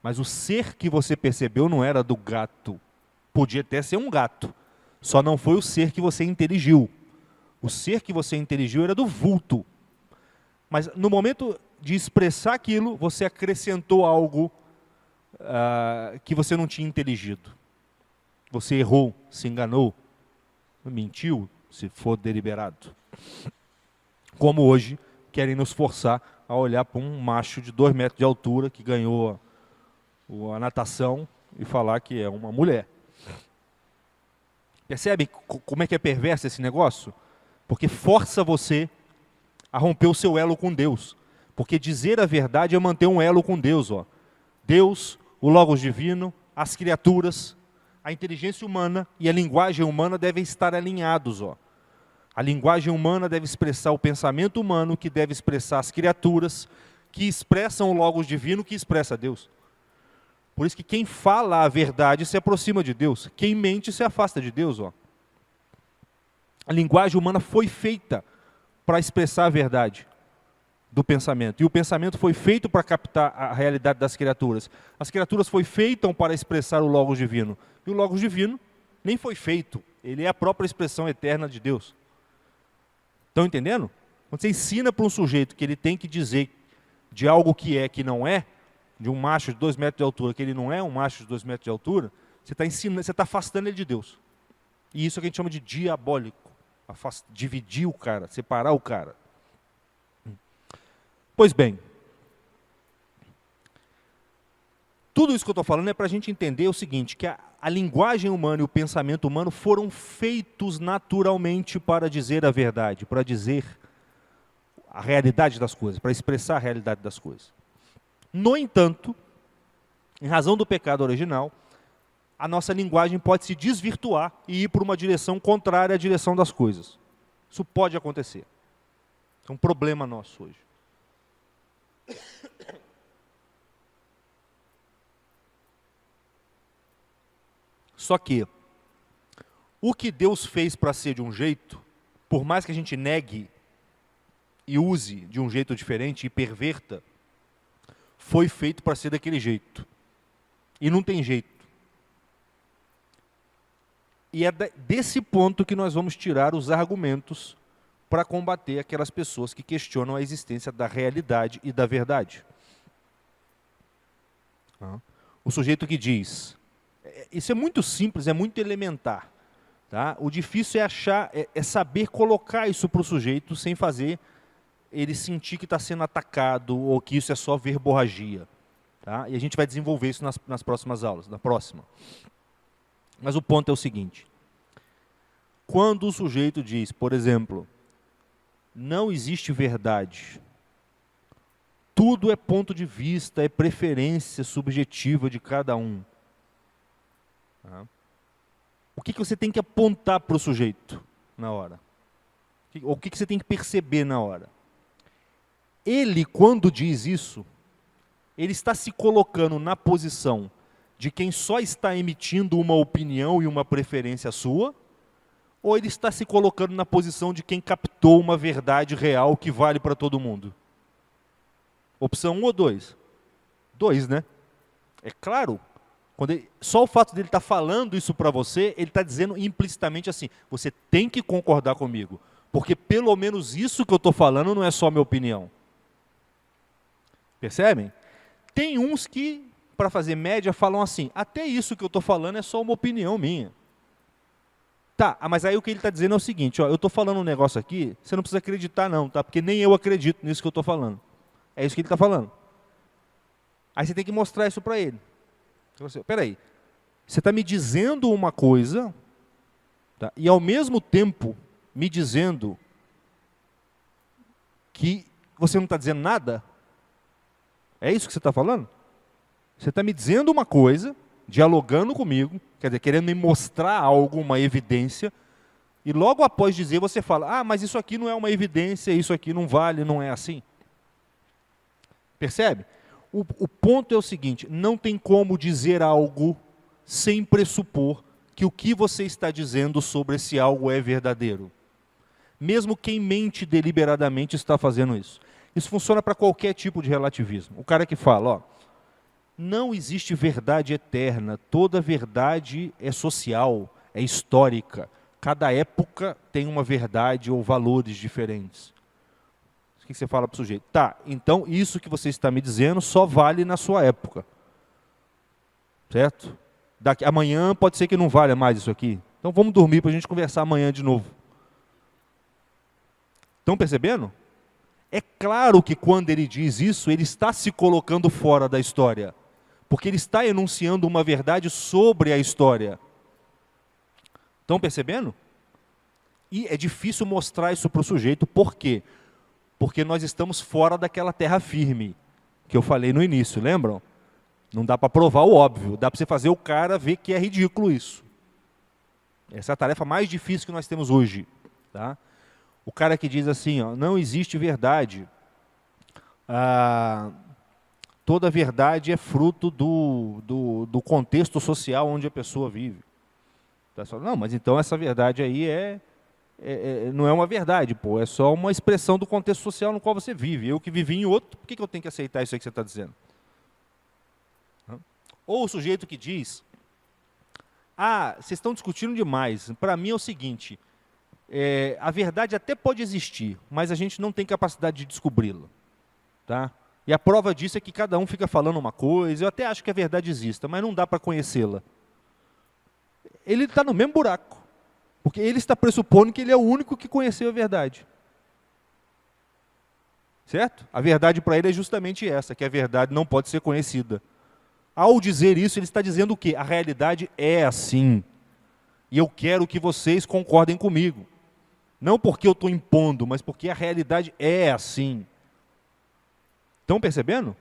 Speaker 1: Mas o ser que você percebeu não era do gato. Podia até ser um gato. Só não foi o ser que você inteligiu. O ser que você inteligiu era do vulto. Mas no momento de expressar aquilo, você acrescentou algo que você não tinha inteligido. Você errou, se enganou, mentiu, se for deliberado. Como hoje querem nos forçar a olhar para um macho de 2 metros de altura que ganhou a natação e falar que é uma mulher. Percebe como é que é perverso esse negócio? Porque força você a romper o seu elo com Deus. Porque dizer a verdade é manter um elo com Deus. Ó. Deus, o Logos Divino, as criaturas, a inteligência humana e a linguagem humana devem estar alinhados. Ó. A linguagem humana deve expressar o pensamento humano, que deve expressar as criaturas, que expressam o Logos Divino, que expressa Deus. Por isso que quem fala a verdade se aproxima de Deus. Quem mente se afasta de Deus. Ó. A linguagem humana foi feita para expressar a verdade do pensamento. E o pensamento foi feito para captar a realidade das criaturas. As criaturas foi feitas para expressar o Logos Divino. E o Logos Divino nem foi feito. Ele é a própria expressão eterna de Deus. Estão entendendo? Quando você ensina para um sujeito que ele tem que dizer de algo que é, que não é, de um macho de 2 metros de altura, que ele não é um macho de 2 metros de altura, você está ensinando, você está afastando ele de Deus. E isso é o que a gente chama de diabólico. Dividir o cara, separar o cara. Pois bem, Tudo isso que eu estou falando é para a gente entender o seguinte, que a linguagem humana e o pensamento humano foram feitos naturalmente para dizer a verdade, para dizer a realidade das coisas, para expressar a realidade das coisas. No entanto, em razão do pecado original, a nossa linguagem pode se desvirtuar e ir por uma direção contrária à direção das coisas. Isso pode acontecer. É um problema nosso hoje. Só que o que Deus fez para ser de um jeito, por mais que a gente negue e use de um jeito diferente e perverta, foi feito para ser daquele jeito. E não tem jeito. E é desse ponto que nós vamos tirar os argumentos para combater aquelas pessoas que questionam a existência da realidade e da verdade. O sujeito que diz, isso é muito simples, é muito elementar. Tá? O difícil é achar, é saber colocar isso para o sujeito sem fazer ele sentir que está sendo atacado ou que isso é só verborragia. Tá? E a gente vai desenvolver isso nas próximas aulas, na próxima. Mas o ponto é o seguinte. Quando o sujeito diz, por exemplo, não existe verdade, tudo é ponto de vista, é preferência subjetiva de cada um. Tá? O que você tem que apontar para o sujeito na hora? O que você tem que perceber na hora? Ele, quando diz isso, ele está se colocando na posição de quem só está emitindo uma opinião e uma preferência sua, ou ele está se colocando na posição de quem captou uma verdade real que vale para todo mundo? Opção 1 ou 2? 2, né? É claro, só o fato dele estar falando isso para você, ele está dizendo implicitamente assim, você tem que concordar comigo, porque pelo menos isso que eu estou falando não é só minha opinião. Percebem? Tem uns que, para fazer média, falam assim, até isso que eu estou falando é só uma opinião minha. Tá, mas aí o que ele está dizendo é o seguinte, ó, eu estou falando um negócio aqui, você não precisa acreditar não, tá? Porque nem eu acredito nisso que eu estou falando. É isso que ele está falando. Aí você tem que mostrar isso para ele. Espera aí, você está me dizendo uma coisa, tá? E ao mesmo tempo me dizendo que você não está dizendo nada? É isso que você está falando? Você está me dizendo uma coisa, dialogando comigo, quer dizer, querendo me mostrar algo, uma evidência, e logo após dizer você fala, mas isso aqui não é uma evidência, isso aqui não vale, não é assim. Percebe? O ponto é o seguinte, não tem como dizer algo sem pressupor que o que você está dizendo sobre esse algo é verdadeiro. Mesmo quem mente deliberadamente está fazendo isso. Isso funciona para qualquer tipo de relativismo. O cara que fala, não existe verdade eterna, toda verdade é social, é histórica. Cada época tem uma verdade ou valores diferentes. O que você fala para o sujeito? Tá, então isso que você está me dizendo só vale na sua época. Certo? Amanhã pode ser que não valha mais isso aqui. Então vamos dormir para a gente conversar amanhã de novo. Estão percebendo? É claro que quando ele diz isso, ele está se colocando fora da história. Porque ele está enunciando uma verdade sobre a história. Estão percebendo? E é difícil mostrar isso para o sujeito, por quê? Porque nós estamos fora daquela terra firme, que eu falei no início, lembram? Não dá para provar o óbvio, dá para você fazer o cara ver que é ridículo isso. Essa é a tarefa mais difícil que nós temos hoje. Tá? O cara que diz assim, não existe verdade, toda verdade é fruto do contexto social onde a pessoa vive. Não, mas então essa verdade aí não é uma verdade, pô, é só uma expressão do contexto social no qual você vive. Eu que vivi em outro, por que eu tenho que aceitar isso aí que você está dizendo? Ou o sujeito que diz, vocês estão discutindo demais, para mim é o seguinte, a verdade até pode existir, mas a gente não tem capacidade de descobri-la. Tá? E a prova disso é que cada um fica falando uma coisa, eu até acho que a verdade exista, mas não dá para conhecê-la. Ele está no mesmo buraco. Porque ele está pressupondo que ele é o único que conheceu a verdade. Certo? A verdade para ele é justamente essa, que a verdade não pode ser conhecida. Ao dizer isso, ele está dizendo o quê? A realidade é assim. E eu quero que vocês concordem comigo. Não porque eu estou impondo, mas porque a realidade é assim. Estão percebendo?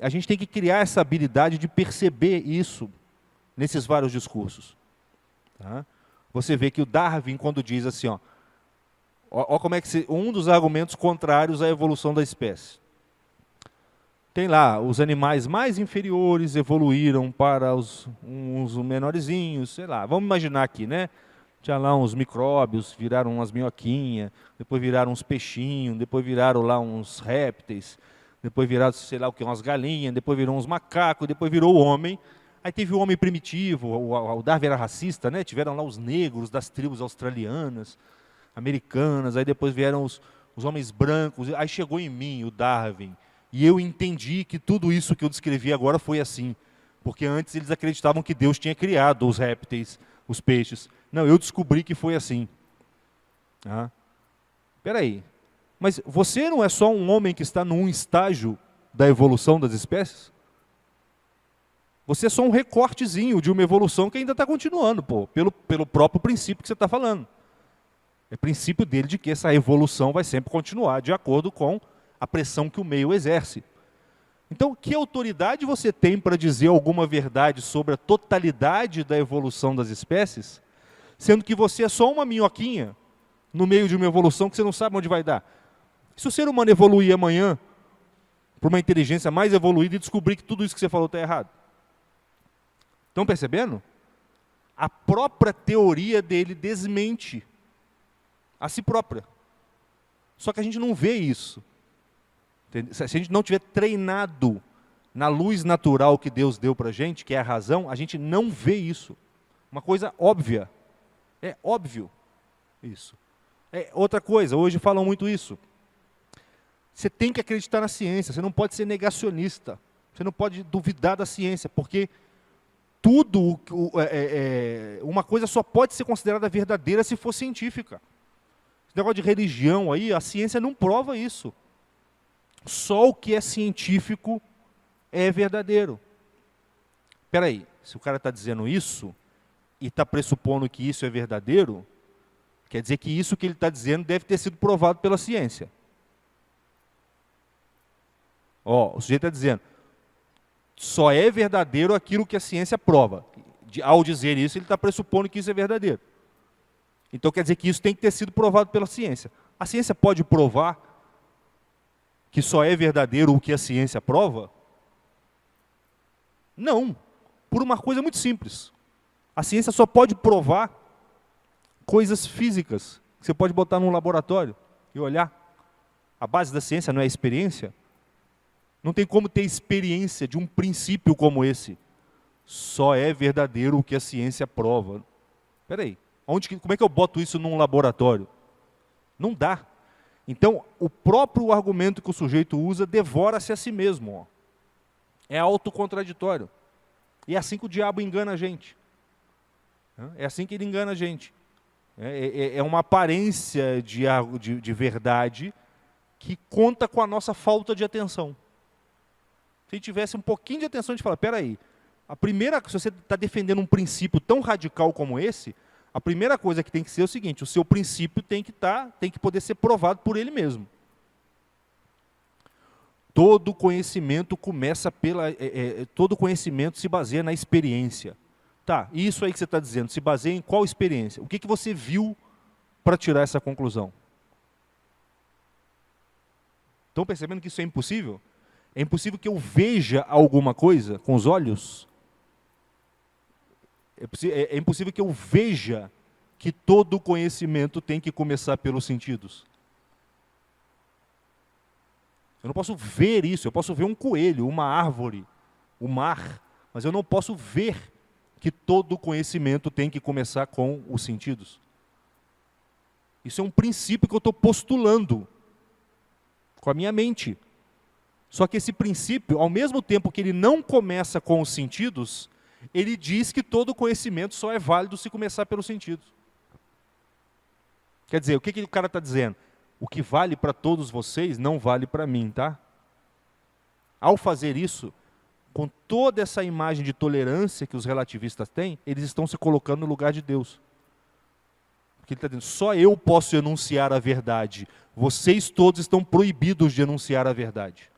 Speaker 1: A gente tem que criar essa habilidade de perceber isso nesses vários discursos. Tá? Você vê que o Darwin, quando diz assim, ó como é que um dos argumentos contrários à evolução da espécie. Tem lá, os animais mais inferiores evoluíram para uns menorzinhos, sei lá. Vamos imaginar aqui, né? Tinha lá uns micróbios, viraram umas minhoquinhas, depois viraram uns peixinhos, depois viraram lá uns répteis, depois viraram, sei lá o que, umas galinhas, depois virou uns macacos, depois virou o homem. Aí teve o homem primitivo, o Darwin era racista, né? Tiveram lá os negros das tribos australianas, americanas, aí depois vieram os homens brancos, aí chegou em mim o Darwin. E eu entendi que tudo isso que eu descrevi agora foi assim. Porque antes eles acreditavam que Deus tinha criado os répteis, os peixes. Não, eu descobri que foi assim. Espera aí. Mas você não é só um homem que está num estágio da evolução das espécies? Você é só um recortezinho de uma evolução que ainda está continuando, pelo próprio princípio que você está falando. É princípio dele de que essa evolução vai sempre continuar de acordo com a pressão que o meio exerce. Então, que autoridade você tem para dizer alguma verdade sobre a totalidade da evolução das espécies, sendo que você é só uma minhoquinha no meio de uma evolução que você não sabe onde vai dar? Se o ser humano evoluir amanhã para uma inteligência mais evoluída e descobrir que tudo isso que você falou está errado? Estão percebendo? A própria teoria dele desmente a si própria. Só que a gente não vê isso. Se a gente não tiver treinado na luz natural que Deus deu para a gente, que é a razão, a gente não vê isso. Uma coisa óbvia. É óbvio isso. Outra coisa, hoje falam muito isso. Você tem que acreditar na ciência, você não pode ser negacionista. Você não pode duvidar da ciência, porque uma coisa só pode ser considerada verdadeira se for científica. Esse negócio de religião aí, a ciência não prova isso. Só o que é científico é verdadeiro. Espera aí, se o cara está dizendo isso, e está pressupondo que isso é verdadeiro, quer dizer que isso que ele está dizendo deve ter sido provado pela ciência. O sujeito está dizendo, só é verdadeiro aquilo que a ciência prova. Ao dizer isso, ele está pressupondo que isso é verdadeiro. Então quer dizer que isso tem que ter sido provado pela ciência. A ciência pode provar que só é verdadeiro o que a ciência prova? Não. Por uma coisa muito simples. A ciência só pode provar coisas físicas, que você pode botar num laboratório e olhar. A base da ciência não é a experiência? Não tem como ter experiência de um princípio como esse. Só é verdadeiro o que a ciência prova. Espera aí, como é que eu boto isso num laboratório? Não dá. Então, o próprio argumento que o sujeito usa devora-se a si mesmo. É autocontraditório. E é assim que o diabo engana a gente. É assim que ele engana a gente. É uma aparência de verdade que conta com a nossa falta de atenção. Se tivesse um pouquinho de atenção, a gente fala, espera aí, se você está defendendo um princípio tão radical como esse, a primeira coisa que tem que ser é o seguinte, o seu princípio tem que poder ser provado por ele mesmo. Todo conhecimento todo conhecimento se baseia na experiência. Tá, e isso aí que você está dizendo, se baseia em qual experiência? O que você viu para tirar essa conclusão? Estão percebendo que isso é impossível? É impossível que eu veja alguma coisa com os olhos? É impossível que eu veja que todo conhecimento tem que começar pelos sentidos. Eu não posso ver isso, eu posso ver um coelho, uma árvore, o mar, mas eu não posso ver que todo conhecimento tem que começar com os sentidos. Isso é um princípio que eu estou postulando com a minha mente. Só que esse princípio, ao mesmo tempo que ele não começa com os sentidos, ele diz que todo conhecimento só é válido se começar pelos sentidos. Quer dizer, o que o cara está dizendo? O que vale para todos vocês não vale para mim, tá? Ao fazer isso, Com toda essa imagem de tolerância que os relativistas têm, eles estão se colocando no lugar de Deus. Porque ele está dizendo, só eu posso enunciar a verdade. Vocês todos estão proibidos de enunciar a verdade.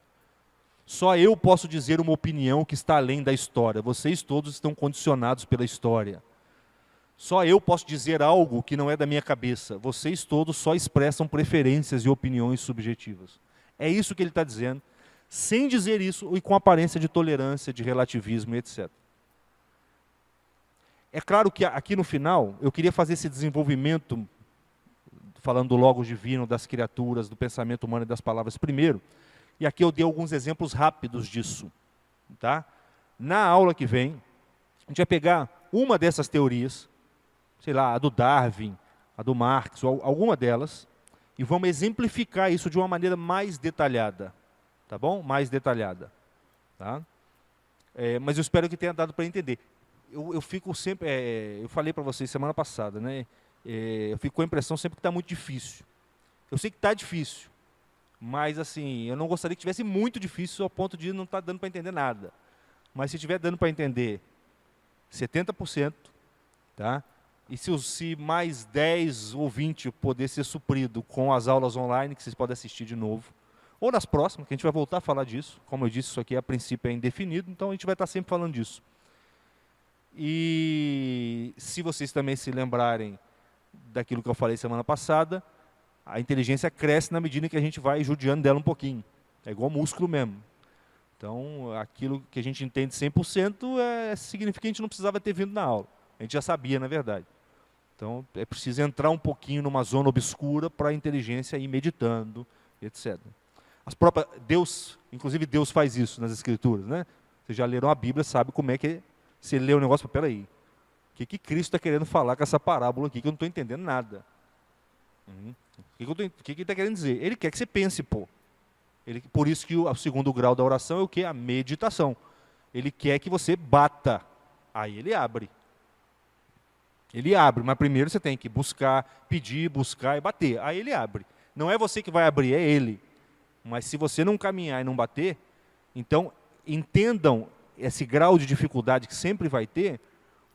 Speaker 1: Só eu posso dizer uma opinião que está além da história. Vocês todos estão condicionados pela história. Só eu posso dizer algo que não é da minha cabeça. Vocês todos só expressam preferências e opiniões subjetivas. É isso que ele está dizendo, sem dizer isso e com aparência de tolerância, de relativismo, etc. É claro que aqui no final, eu queria fazer esse desenvolvimento, falando do Logos divino, das criaturas, do pensamento humano e das palavras primeiro, e aqui eu dei alguns exemplos rápidos disso. Tá? Na aula que vem, a gente vai pegar uma dessas teorias, sei lá, a do Darwin, a do Marx, ou alguma delas, e vamos exemplificar isso de uma maneira mais detalhada. Tá bom? Mais detalhada. Tá? Mas eu espero que tenha dado para entender. Eu fico sempre, eu falei para vocês semana passada, né? Eu fico com a impressão sempre que está muito difícil. Eu sei que está difícil, mas assim, eu não gostaria que tivesse muito difícil ao ponto de não estar dando para entender nada. Mas se estiver dando para entender 70%, tá? E se mais 10 ou 20 poder ser suprido com as aulas online, que vocês podem assistir de novo, ou nas próximas, que a gente vai voltar a falar disso. Como eu disse, isso aqui a princípio é indefinido, então a gente vai estar sempre falando disso. E se vocês também se lembrarem daquilo que eu falei semana passada, a inteligência cresce na medida que a gente vai judiando dela um pouquinho. É igual músculo mesmo. Então, aquilo que a gente entende 100% significa que a gente não precisava ter vindo na aula. A gente já sabia, na verdade. Então, é preciso entrar um pouquinho numa zona obscura para a inteligência ir meditando, etc. Deus, inclusive Deus faz isso nas Escrituras, né? Vocês já leram a Bíblia, sabe como é que você lê o negócio, peraí, o que Cristo está querendo falar com essa parábola aqui, que eu não estou entendendo nada. O que ele está querendo dizer? Ele quer que você pense, pô. Por isso que o segundo grau da oração é o quê? A meditação. Ele quer que você bata, aí ele abre. Ele abre, mas primeiro você tem que buscar, pedir, buscar e bater, aí ele abre. Não é você que vai abrir, é ele. Mas se você não caminhar e não bater, então entendam esse grau de dificuldade que sempre vai ter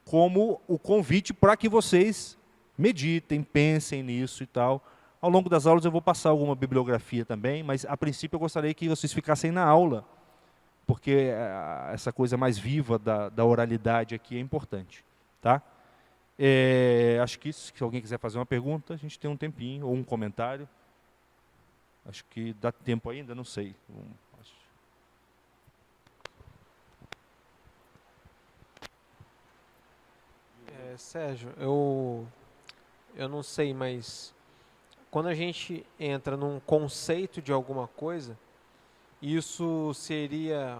Speaker 1: como o convite para que vocês meditem, pensem nisso e tal. Ao longo das aulas eu vou passar alguma bibliografia também, mas a princípio eu gostaria que vocês ficassem na aula, porque essa coisa mais viva da oralidade aqui é importante. Tá? Acho que se alguém quiser fazer uma pergunta, a gente tem um tempinho, ou um comentário. Acho que dá tempo ainda, não sei.
Speaker 2: Sérgio, eu não sei, mas quando a gente entra num conceito de alguma coisa, isso seria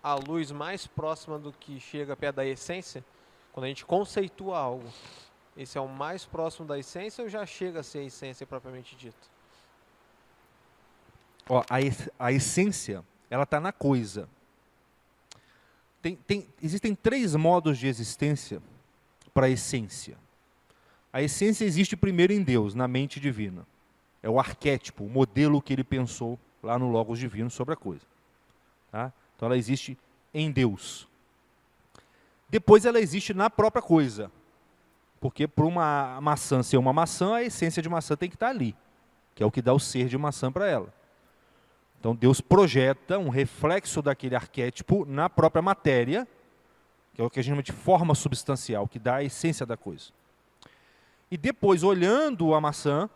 Speaker 2: a luz mais próxima do que chega perto da essência? Quando a gente conceitua algo, esse é o mais próximo da essência ou já chega a ser a essência propriamente dita?
Speaker 1: Ó, a essência, ela está na coisa. Existem 3 modos de existência para a essência. A essência existe primeiro em Deus, na mente divina. É o arquétipo, o modelo que ele pensou lá no Logos divino sobre a coisa. Tá? Então ela existe em Deus. Depois ela existe na própria coisa. Porque para uma maçã ser uma maçã, a essência de maçã tem que estar ali. Que é o que dá o ser de maçã para ela. Então Deus projeta um reflexo daquele arquétipo na própria matéria, que é o que a gente chama de forma substancial, que dá a essência da coisa. E depois, olhando a maçã,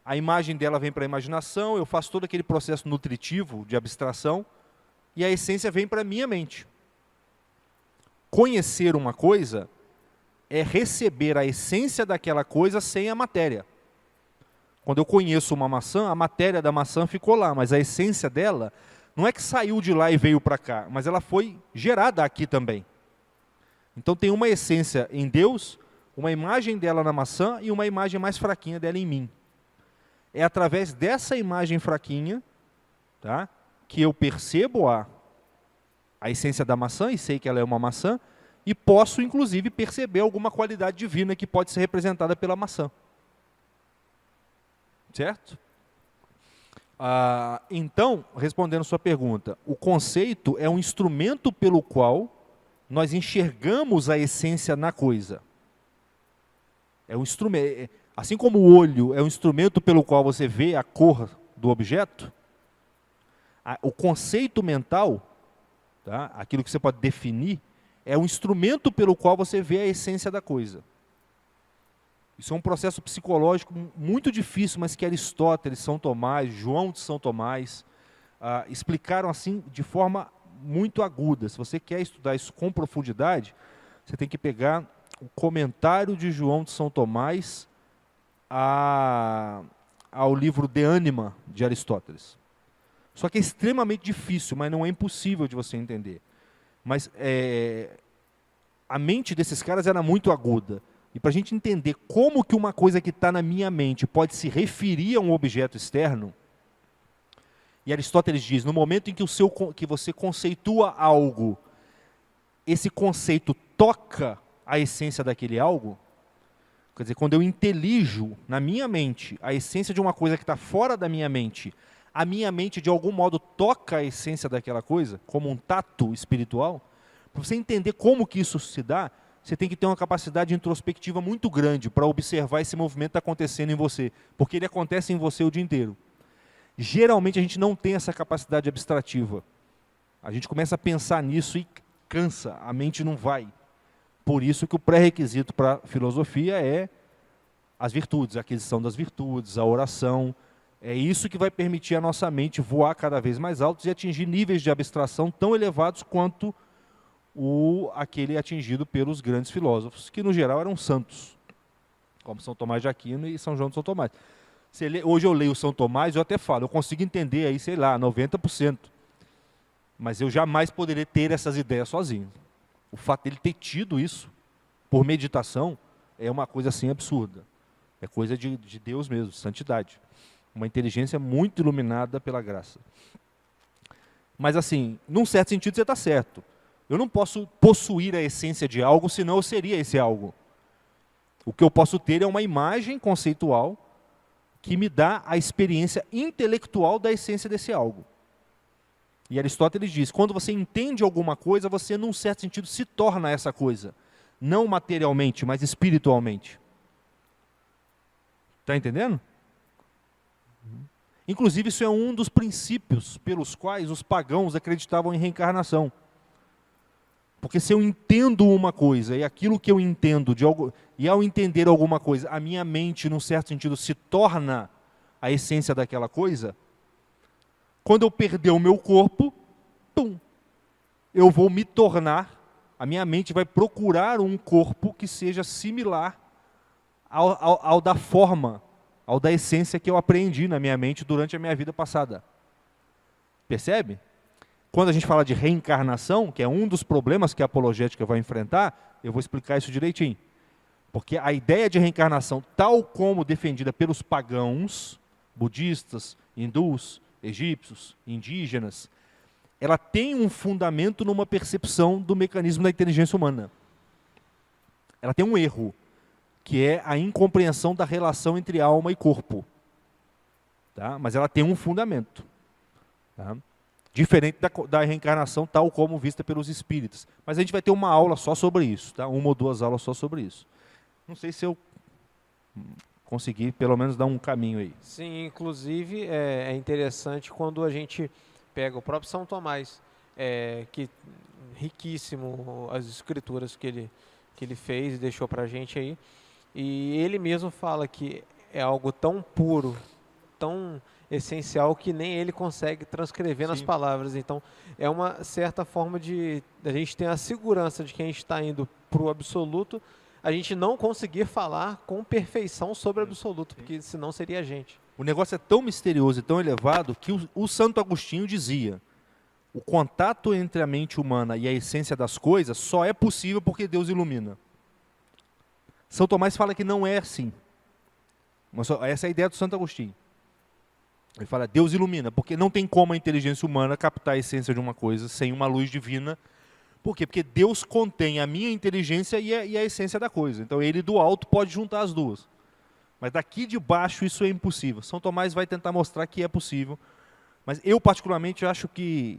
Speaker 1: a imagem dela vem para a imaginação, eu faço todo aquele processo nutritivo de abstração, e a essência vem para a minha mente. Conhecer uma coisa é receber a essência daquela coisa sem a matéria. Quando eu conheço uma maçã, a matéria da maçã ficou lá, mas a essência dela não é que saiu de lá e veio para cá, mas ela foi gerada aqui também. Então tem uma essência em Deus, uma imagem dela na maçã e uma imagem mais fraquinha dela em mim. É através dessa imagem fraquinha, tá, que eu percebo a essência da maçã e sei que ela é uma maçã, e posso, inclusive, perceber alguma qualidade divina que pode ser representada pela maçã. Certo? Então, respondendo sua pergunta, o conceito é um instrumento pelo qual nós enxergamos a essência na coisa. É um instrumento, assim como o olho é um instrumento pelo qual você vê a cor do objeto, o conceito mental, tá, aquilo que você pode definir, é um instrumento pelo qual você vê a essência da coisa. Isso é um processo psicológico muito difícil, mas que Aristóteles, São Tomás, João de São Tomás, explicaram assim de forma muito aguda. Se você quer estudar isso com profundidade, você tem que pegar o comentário de João de São Tomás ao livro De Anima, de Aristóteles. Só que é extremamente difícil, mas não é impossível de você entender. Mas a mente desses caras era muito aguda. E para a gente entender como que uma coisa que está na minha mente pode se referir a um objeto externo, e Aristóteles diz, no momento em que você conceitua algo, esse conceito toca a essência daquele algo, quer dizer, quando eu intelijo na minha mente a essência de uma coisa que está fora da minha mente, a minha mente de algum modo toca a essência daquela coisa, como um tato espiritual, para você entender como que isso se dá, você tem que ter uma capacidade introspectiva muito grande para observar esse movimento acontecendo em você, porque ele acontece em você o dia inteiro. Geralmente a gente não tem essa capacidade abstrativa. A gente começa a pensar nisso e cansa, a mente não vai. Por isso que o pré-requisito para a filosofia é as virtudes, a aquisição das virtudes, a oração. É isso que vai permitir a nossa mente voar cada vez mais alto e atingir níveis de abstração tão elevados quanto aquele atingido pelos grandes filósofos, que no geral eram santos, como São Tomás de Aquino e São João de São Tomás. Hoje eu leio São Tomás e eu até falo, eu consigo entender aí, sei lá, 90%. Mas eu jamais poderia ter essas ideias sozinho. O fato dele ter tido isso, por meditação, é uma coisa assim absurda. É coisa de Deus mesmo, santidade. Uma inteligência muito iluminada pela graça. Mas assim, num certo sentido você está certo. Eu não posso possuir a essência de algo, senão eu seria esse algo. O que eu posso ter é uma imagem conceitual que me dá a experiência intelectual da essência desse algo. E Aristóteles diz, quando você entende alguma coisa, você, num certo sentido, se torna essa coisa. Não materialmente, mas espiritualmente. Está entendendo? Inclusive, isso é um dos princípios pelos quais os pagãos acreditavam em reencarnação. Porque se eu entendo uma coisa, e aquilo que eu entendo, e ao entender alguma coisa, a minha mente, num certo sentido, se torna a essência daquela coisa, quando eu perder o meu corpo, eu vou me tornar, a minha mente vai procurar um corpo que seja similar ao da forma, ao da essência que eu aprendi na minha mente durante a minha vida passada. Percebe? Quando a gente fala de reencarnação, que é um dos problemas que a apologética vai enfrentar, eu vou explicar isso direitinho. Porque a ideia de reencarnação, tal como defendida pelos pagãos, budistas, hindus, egípcios, indígenas, ela tem um fundamento numa percepção do mecanismo da inteligência humana. Ela tem um erro, que é a incompreensão da relação entre alma e corpo. Tá? Mas ela tem um fundamento. Tá? Diferente da reencarnação tal como vista pelos espíritas. Mas a gente vai ter uma aula só sobre isso, tá? Uma ou duas aulas só sobre isso. Não sei se eu consegui pelo menos dar um caminho aí.
Speaker 2: Sim, inclusive é interessante quando a gente pega o próprio São Tomás, que riquíssimo as escrituras que ele fez e deixou para a gente aí, e ele mesmo fala que é algo tão puro, tão essencial que nem ele consegue transcrever nas palavras. Então, é uma certa forma de a gente ter a segurança de que a gente está indo para o absoluto, a gente não conseguir falar com perfeição sobre o absoluto, porque senão seria a gente.
Speaker 1: O negócio é tão misterioso e tão elevado que o Santo Agostinho dizia, o contato entre a mente humana e a essência das coisas só é possível porque Deus ilumina. São Tomás fala que não é assim. Mas essa é a ideia do Santo Agostinho. Ele fala, Deus ilumina, porque não tem como a inteligência humana captar a essência de uma coisa sem uma luz divina. Por quê? Porque Deus contém a minha inteligência e a essência da coisa. Então ele do alto pode juntar as duas. Mas daqui de baixo isso é impossível. São Tomás vai tentar mostrar que é possível. Mas eu, particularmente, acho que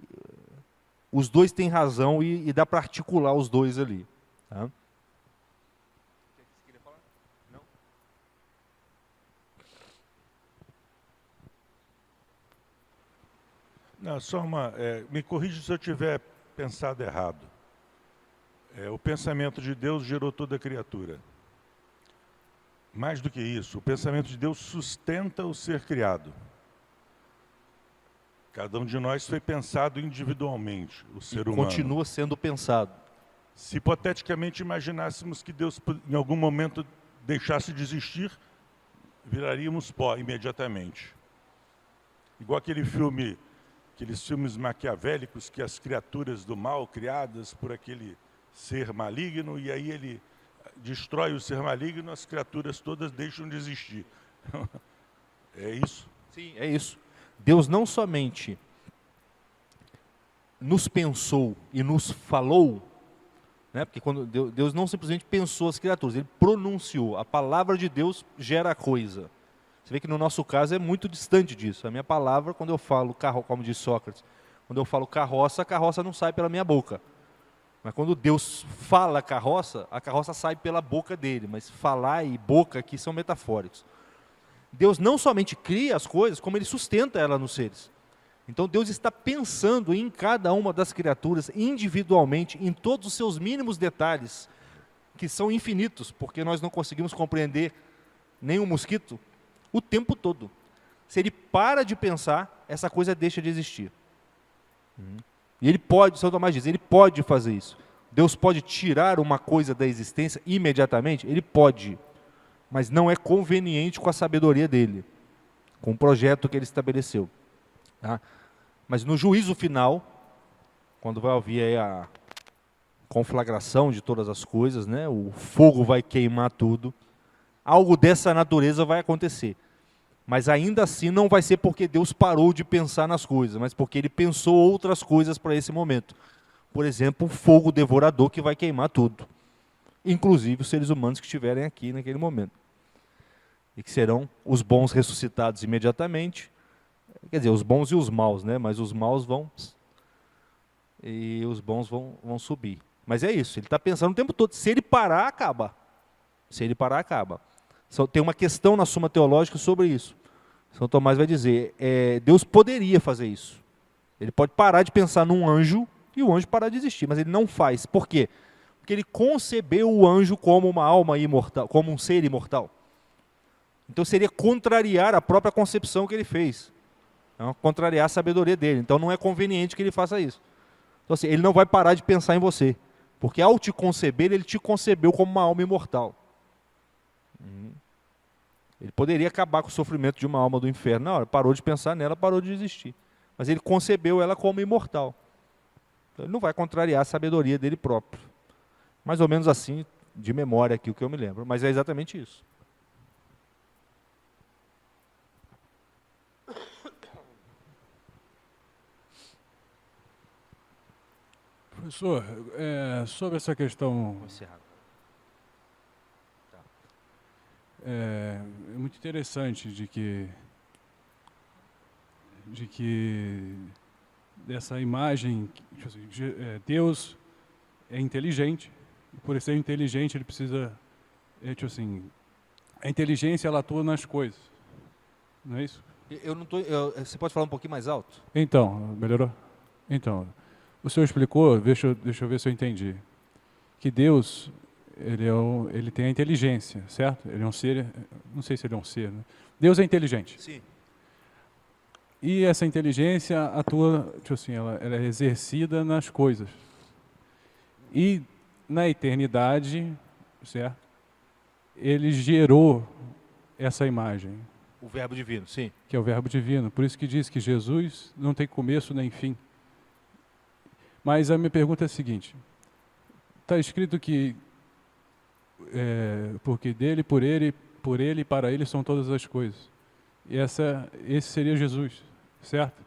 Speaker 1: os dois têm razão e dá para articular os dois ali. Tá?
Speaker 3: Não, só uma... me corrija se eu tiver pensado errado. O pensamento de Deus gerou toda a criatura. Mais do que isso, o pensamento de Deus sustenta o ser criado. Cada um de nós foi pensado individualmente, o ser humano.
Speaker 1: Continua sendo pensado.
Speaker 3: Se hipoteticamente imaginássemos que Deus em algum momento deixasse de existir, viraríamos pó imediatamente. Igual aqueles filmes maquiavélicos que as criaturas do mal criadas por aquele ser maligno, e aí ele destrói o ser maligno, as criaturas todas deixam de existir. É isso?
Speaker 1: Sim, é isso. Deus não somente nos pensou e nos falou, né? Porque quando Deus não simplesmente pensou as criaturas, ele pronunciou. A palavra de Deus gera a coisa. Você vê que no nosso caso é muito distante disso. A minha palavra, quando eu falo carro, como diz Sócrates, quando eu falo carroça, a carroça não sai pela minha boca. Mas quando Deus fala a carroça sai pela boca dele. Mas falar e boca aqui são metafóricos. Deus não somente cria as coisas, como ele sustenta elas nos seres. Então Deus está pensando em cada uma das criaturas individualmente, em todos os seus mínimos detalhes, que são infinitos, porque nós não conseguimos compreender nenhum mosquito o tempo todo. Se ele para de pensar, essa coisa deixa de existir. E ele pode, São Tomás diz, ele pode fazer isso. Deus pode tirar uma coisa da existência imediatamente? Ele pode. Mas não é conveniente com a sabedoria dele, com o projeto que ele estabeleceu. Tá? Mas no juízo final, quando vai haver aí a conflagração de todas as coisas, né, o fogo vai queimar tudo, algo dessa natureza vai acontecer. Mas ainda assim não vai ser porque Deus parou de pensar nas coisas, mas porque ele pensou outras coisas para esse momento. Por exemplo, o fogo devorador que vai queimar tudo, inclusive os seres humanos que estiverem aqui naquele momento. E que serão os bons ressuscitados imediatamente, quer dizer, os bons e os maus, né? Mas os maus vão, e os bons vão subir. Mas é isso, ele está pensando o tempo todo, se ele parar, acaba. Se ele parar, acaba. Tem uma questão na Suma Teológica sobre isso. São Tomás vai dizer, Deus poderia fazer isso. Ele pode parar de pensar num anjo, e o anjo parar de existir, mas ele não faz. Por quê? Porque ele concebeu o anjo como uma alma imortal, como um ser imortal. Então seria contrariar a própria concepção que ele fez. Contrariar a sabedoria dele. Então não é conveniente que ele faça isso. Então assim, ele não vai parar de pensar em você. Porque ao te conceber, ele te concebeu como uma alma imortal. Ele poderia acabar com o sofrimento de uma alma do inferno. Na hora, parou de pensar nela, parou de existir. Mas ele concebeu ela como imortal. Então, ele não vai contrariar a sabedoria dele próprio. Mais ou menos assim, de memória aqui, o que eu me lembro. Mas é exatamente isso.
Speaker 4: Professor, sobre essa questão,
Speaker 1: Vou encerrar.
Speaker 4: é muito interessante de que dessa imagem, tipo assim, Deus é inteligente, e por ser inteligente ele precisa, tipo assim, a inteligência ela atua nas coisas, não é isso?
Speaker 1: Você pode falar um pouquinho mais alto?
Speaker 4: Então, melhorou? Então, o senhor explicou, deixa eu ver se eu entendi, que Deus, ele tem a inteligência, certo? Ele é um ser, não sei se ele é um ser, né? Deus é inteligente.
Speaker 1: Sim.
Speaker 4: E essa inteligência atua, tipo assim, ela é exercida nas coisas. E na eternidade, certo? Ele gerou essa imagem.
Speaker 1: O verbo divino, sim.
Speaker 4: Que é o verbo divino. Por isso que diz que Jesus não tem começo nem fim. Mas a minha pergunta é a seguinte. Está escrito que porque dele, por ele e para ele são todas as coisas. E esse seria Jesus, certo?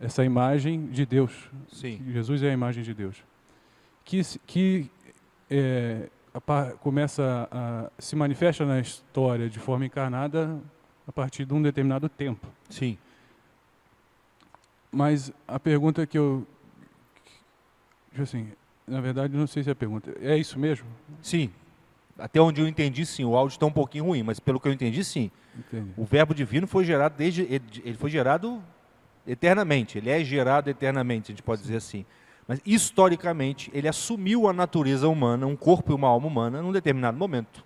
Speaker 4: Essa imagem de Deus.
Speaker 1: Sim.
Speaker 4: Jesus é a imagem de Deus. começa a se manifesta na história de forma encarnada a partir de um determinado tempo.
Speaker 1: Sim.
Speaker 4: Mas a pergunta que assim, na verdade, não sei se é a pergunta. É isso mesmo?
Speaker 1: Sim. Até onde eu entendi, sim. O áudio está um pouquinho ruim, mas pelo que eu entendi, sim.
Speaker 4: Entendi.
Speaker 1: O verbo divino foi gerado ele foi gerado eternamente. Ele é gerado eternamente, a gente pode dizer assim. Mas historicamente, ele assumiu a natureza humana, um corpo e uma alma humana, num determinado momento.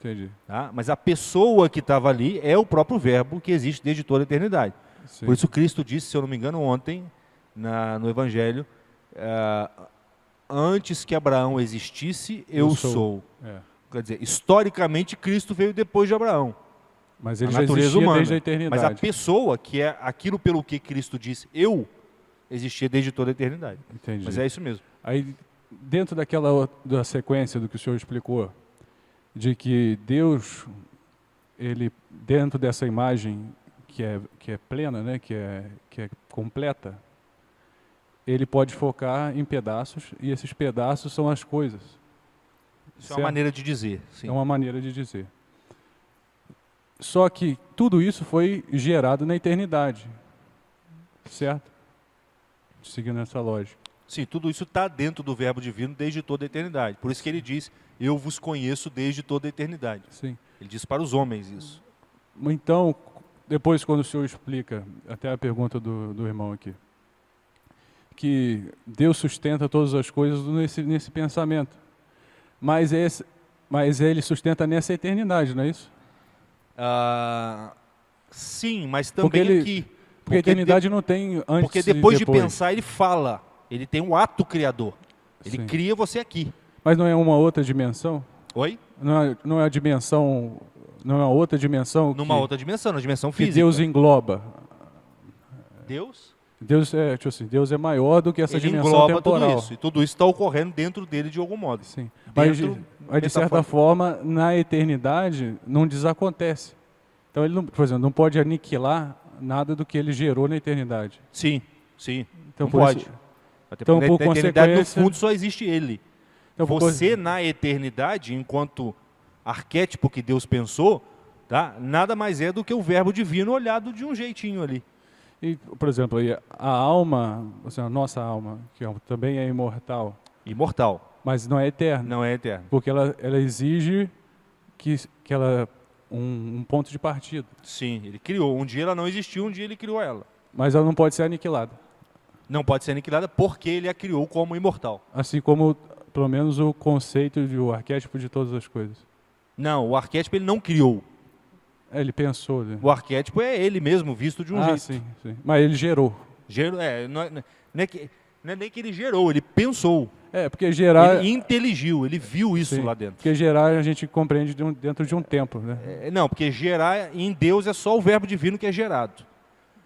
Speaker 4: Entendi.
Speaker 1: Tá? Mas a pessoa que estava ali é o próprio verbo que existe desde toda a eternidade.
Speaker 4: Sim.
Speaker 1: Por isso Cristo disse, se eu não me engano, ontem, no Evangelho, antes que Abraão existisse, eu sou.
Speaker 4: É.
Speaker 1: Quer dizer, historicamente, Cristo veio depois de Abraão.
Speaker 4: Mas ele
Speaker 1: A
Speaker 4: já
Speaker 1: natureza
Speaker 4: existia
Speaker 1: humana.
Speaker 4: desde a eternidade.
Speaker 1: Mas a pessoa, que é aquilo pelo que Cristo disse, eu, existia desde toda a eternidade.
Speaker 4: Entendi.
Speaker 1: Mas é isso mesmo.
Speaker 4: Aí, dentro da sequência do que o senhor explicou, de que Deus, ele, dentro dessa imagem que é plena, né, que é completa, ele pode focar em pedaços, e esses pedaços são as coisas.
Speaker 1: Isso é uma maneira de dizer. Sim.
Speaker 4: É uma maneira de dizer. Só que tudo isso foi gerado na eternidade, certo? Seguindo essa lógica.
Speaker 1: Sim, tudo isso está dentro do verbo divino desde toda a eternidade. Por isso que ele diz, eu vos conheço desde toda a eternidade.
Speaker 4: Sim.
Speaker 1: Ele diz para os homens isso.
Speaker 4: Então, depois quando o senhor explica, até a pergunta do irmão aqui, que Deus sustenta todas as coisas nesse pensamento. Mas ele sustenta nessa eternidade, não é isso?
Speaker 1: Sim, mas
Speaker 4: Porque
Speaker 1: também
Speaker 4: ele-
Speaker 1: aqui.
Speaker 4: Porque a eternidade não tem antes
Speaker 1: Porque
Speaker 4: e
Speaker 1: depois de pensar, ele fala. Ele tem um ato criador. Ele
Speaker 4: Sim.
Speaker 1: cria você aqui.
Speaker 4: Mas não é uma outra dimensão?
Speaker 1: Oi?
Speaker 4: Não é a dimensão, não é uma outra dimensão
Speaker 1: Numa outra dimensão, na dimensão
Speaker 4: que
Speaker 1: física.
Speaker 4: Deus engloba.
Speaker 1: Deus?
Speaker 4: Deus é maior do que essa
Speaker 1: Ele
Speaker 4: dimensão
Speaker 1: engloba
Speaker 4: temporal.
Speaker 1: tudo isso. E tudo isso está ocorrendo dentro dele de algum modo.
Speaker 4: Sim. Mas,
Speaker 1: Dentro,
Speaker 4: de certa forma, na eternidade, não desacontece. Então, ele não, por exemplo, não pode aniquilar nada do que ele gerou na eternidade.
Speaker 1: Sim, sim.
Speaker 4: Então,
Speaker 1: Não
Speaker 4: por
Speaker 1: pode.
Speaker 4: isso-
Speaker 1: Até
Speaker 4: então,
Speaker 1: porque
Speaker 4: por
Speaker 1: na eternidade, no
Speaker 4: consequência-
Speaker 1: fundo, só existe ele.
Speaker 4: então, por
Speaker 1: Você, na eternidade, enquanto arquétipo que Deus pensou, tá? Nada mais é do que o verbo divino olhado de um jeitinho ali.
Speaker 4: E, por exemplo, aí, a alma, assim, a nossa alma, que também é imortal,
Speaker 1: Imortal.
Speaker 4: mas não é eterna,
Speaker 1: Não é eterno.
Speaker 4: porque ela exige que ela um ponto de partida,
Speaker 1: Sim, ele criou. Um dia ela não existiu, um dia ele criou ela.
Speaker 4: mas ela não pode ser aniquilada.
Speaker 1: Não pode ser aniquilada porque ele a criou como imortal.
Speaker 4: Assim como, pelo menos, o conceito o arquétipo de todas as coisas.
Speaker 1: Não, o arquétipo ele não criou.
Speaker 4: Ele pensou, né?
Speaker 1: O arquétipo é ele mesmo, visto de um jeito.
Speaker 4: Sim. Mas ele gerou.
Speaker 1: Não é nem que ele gerou, ele pensou.
Speaker 4: Porque gerar...
Speaker 1: Ele inteligiu, ele viu isso
Speaker 4: sim,
Speaker 1: lá dentro.
Speaker 4: Porque gerar a gente compreende dentro de um tempo, né?
Speaker 1: Não, porque gerar em Deus é só o verbo divino que é gerado.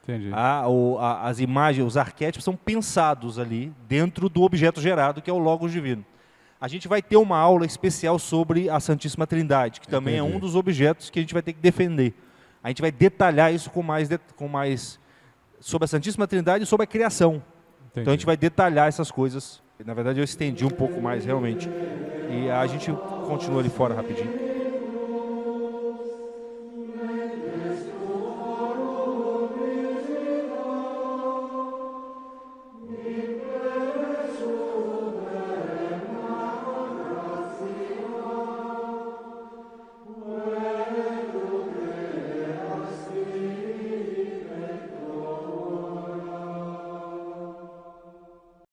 Speaker 4: Entendi.
Speaker 1: As imagens, os arquétipos são pensados ali dentro do objeto gerado, que é o Logos divino. A gente vai ter uma aula especial sobre a Santíssima Trindade, que também é um dos objetos que a gente vai ter que defender. A gente vai detalhar isso com mais sobre a Santíssima Trindade e sobre a criação.
Speaker 4: Entendi.
Speaker 1: Então a gente vai detalhar essas coisas. Na verdade eu estendi um pouco mais realmente. E a gente continua ali fora rapidinho.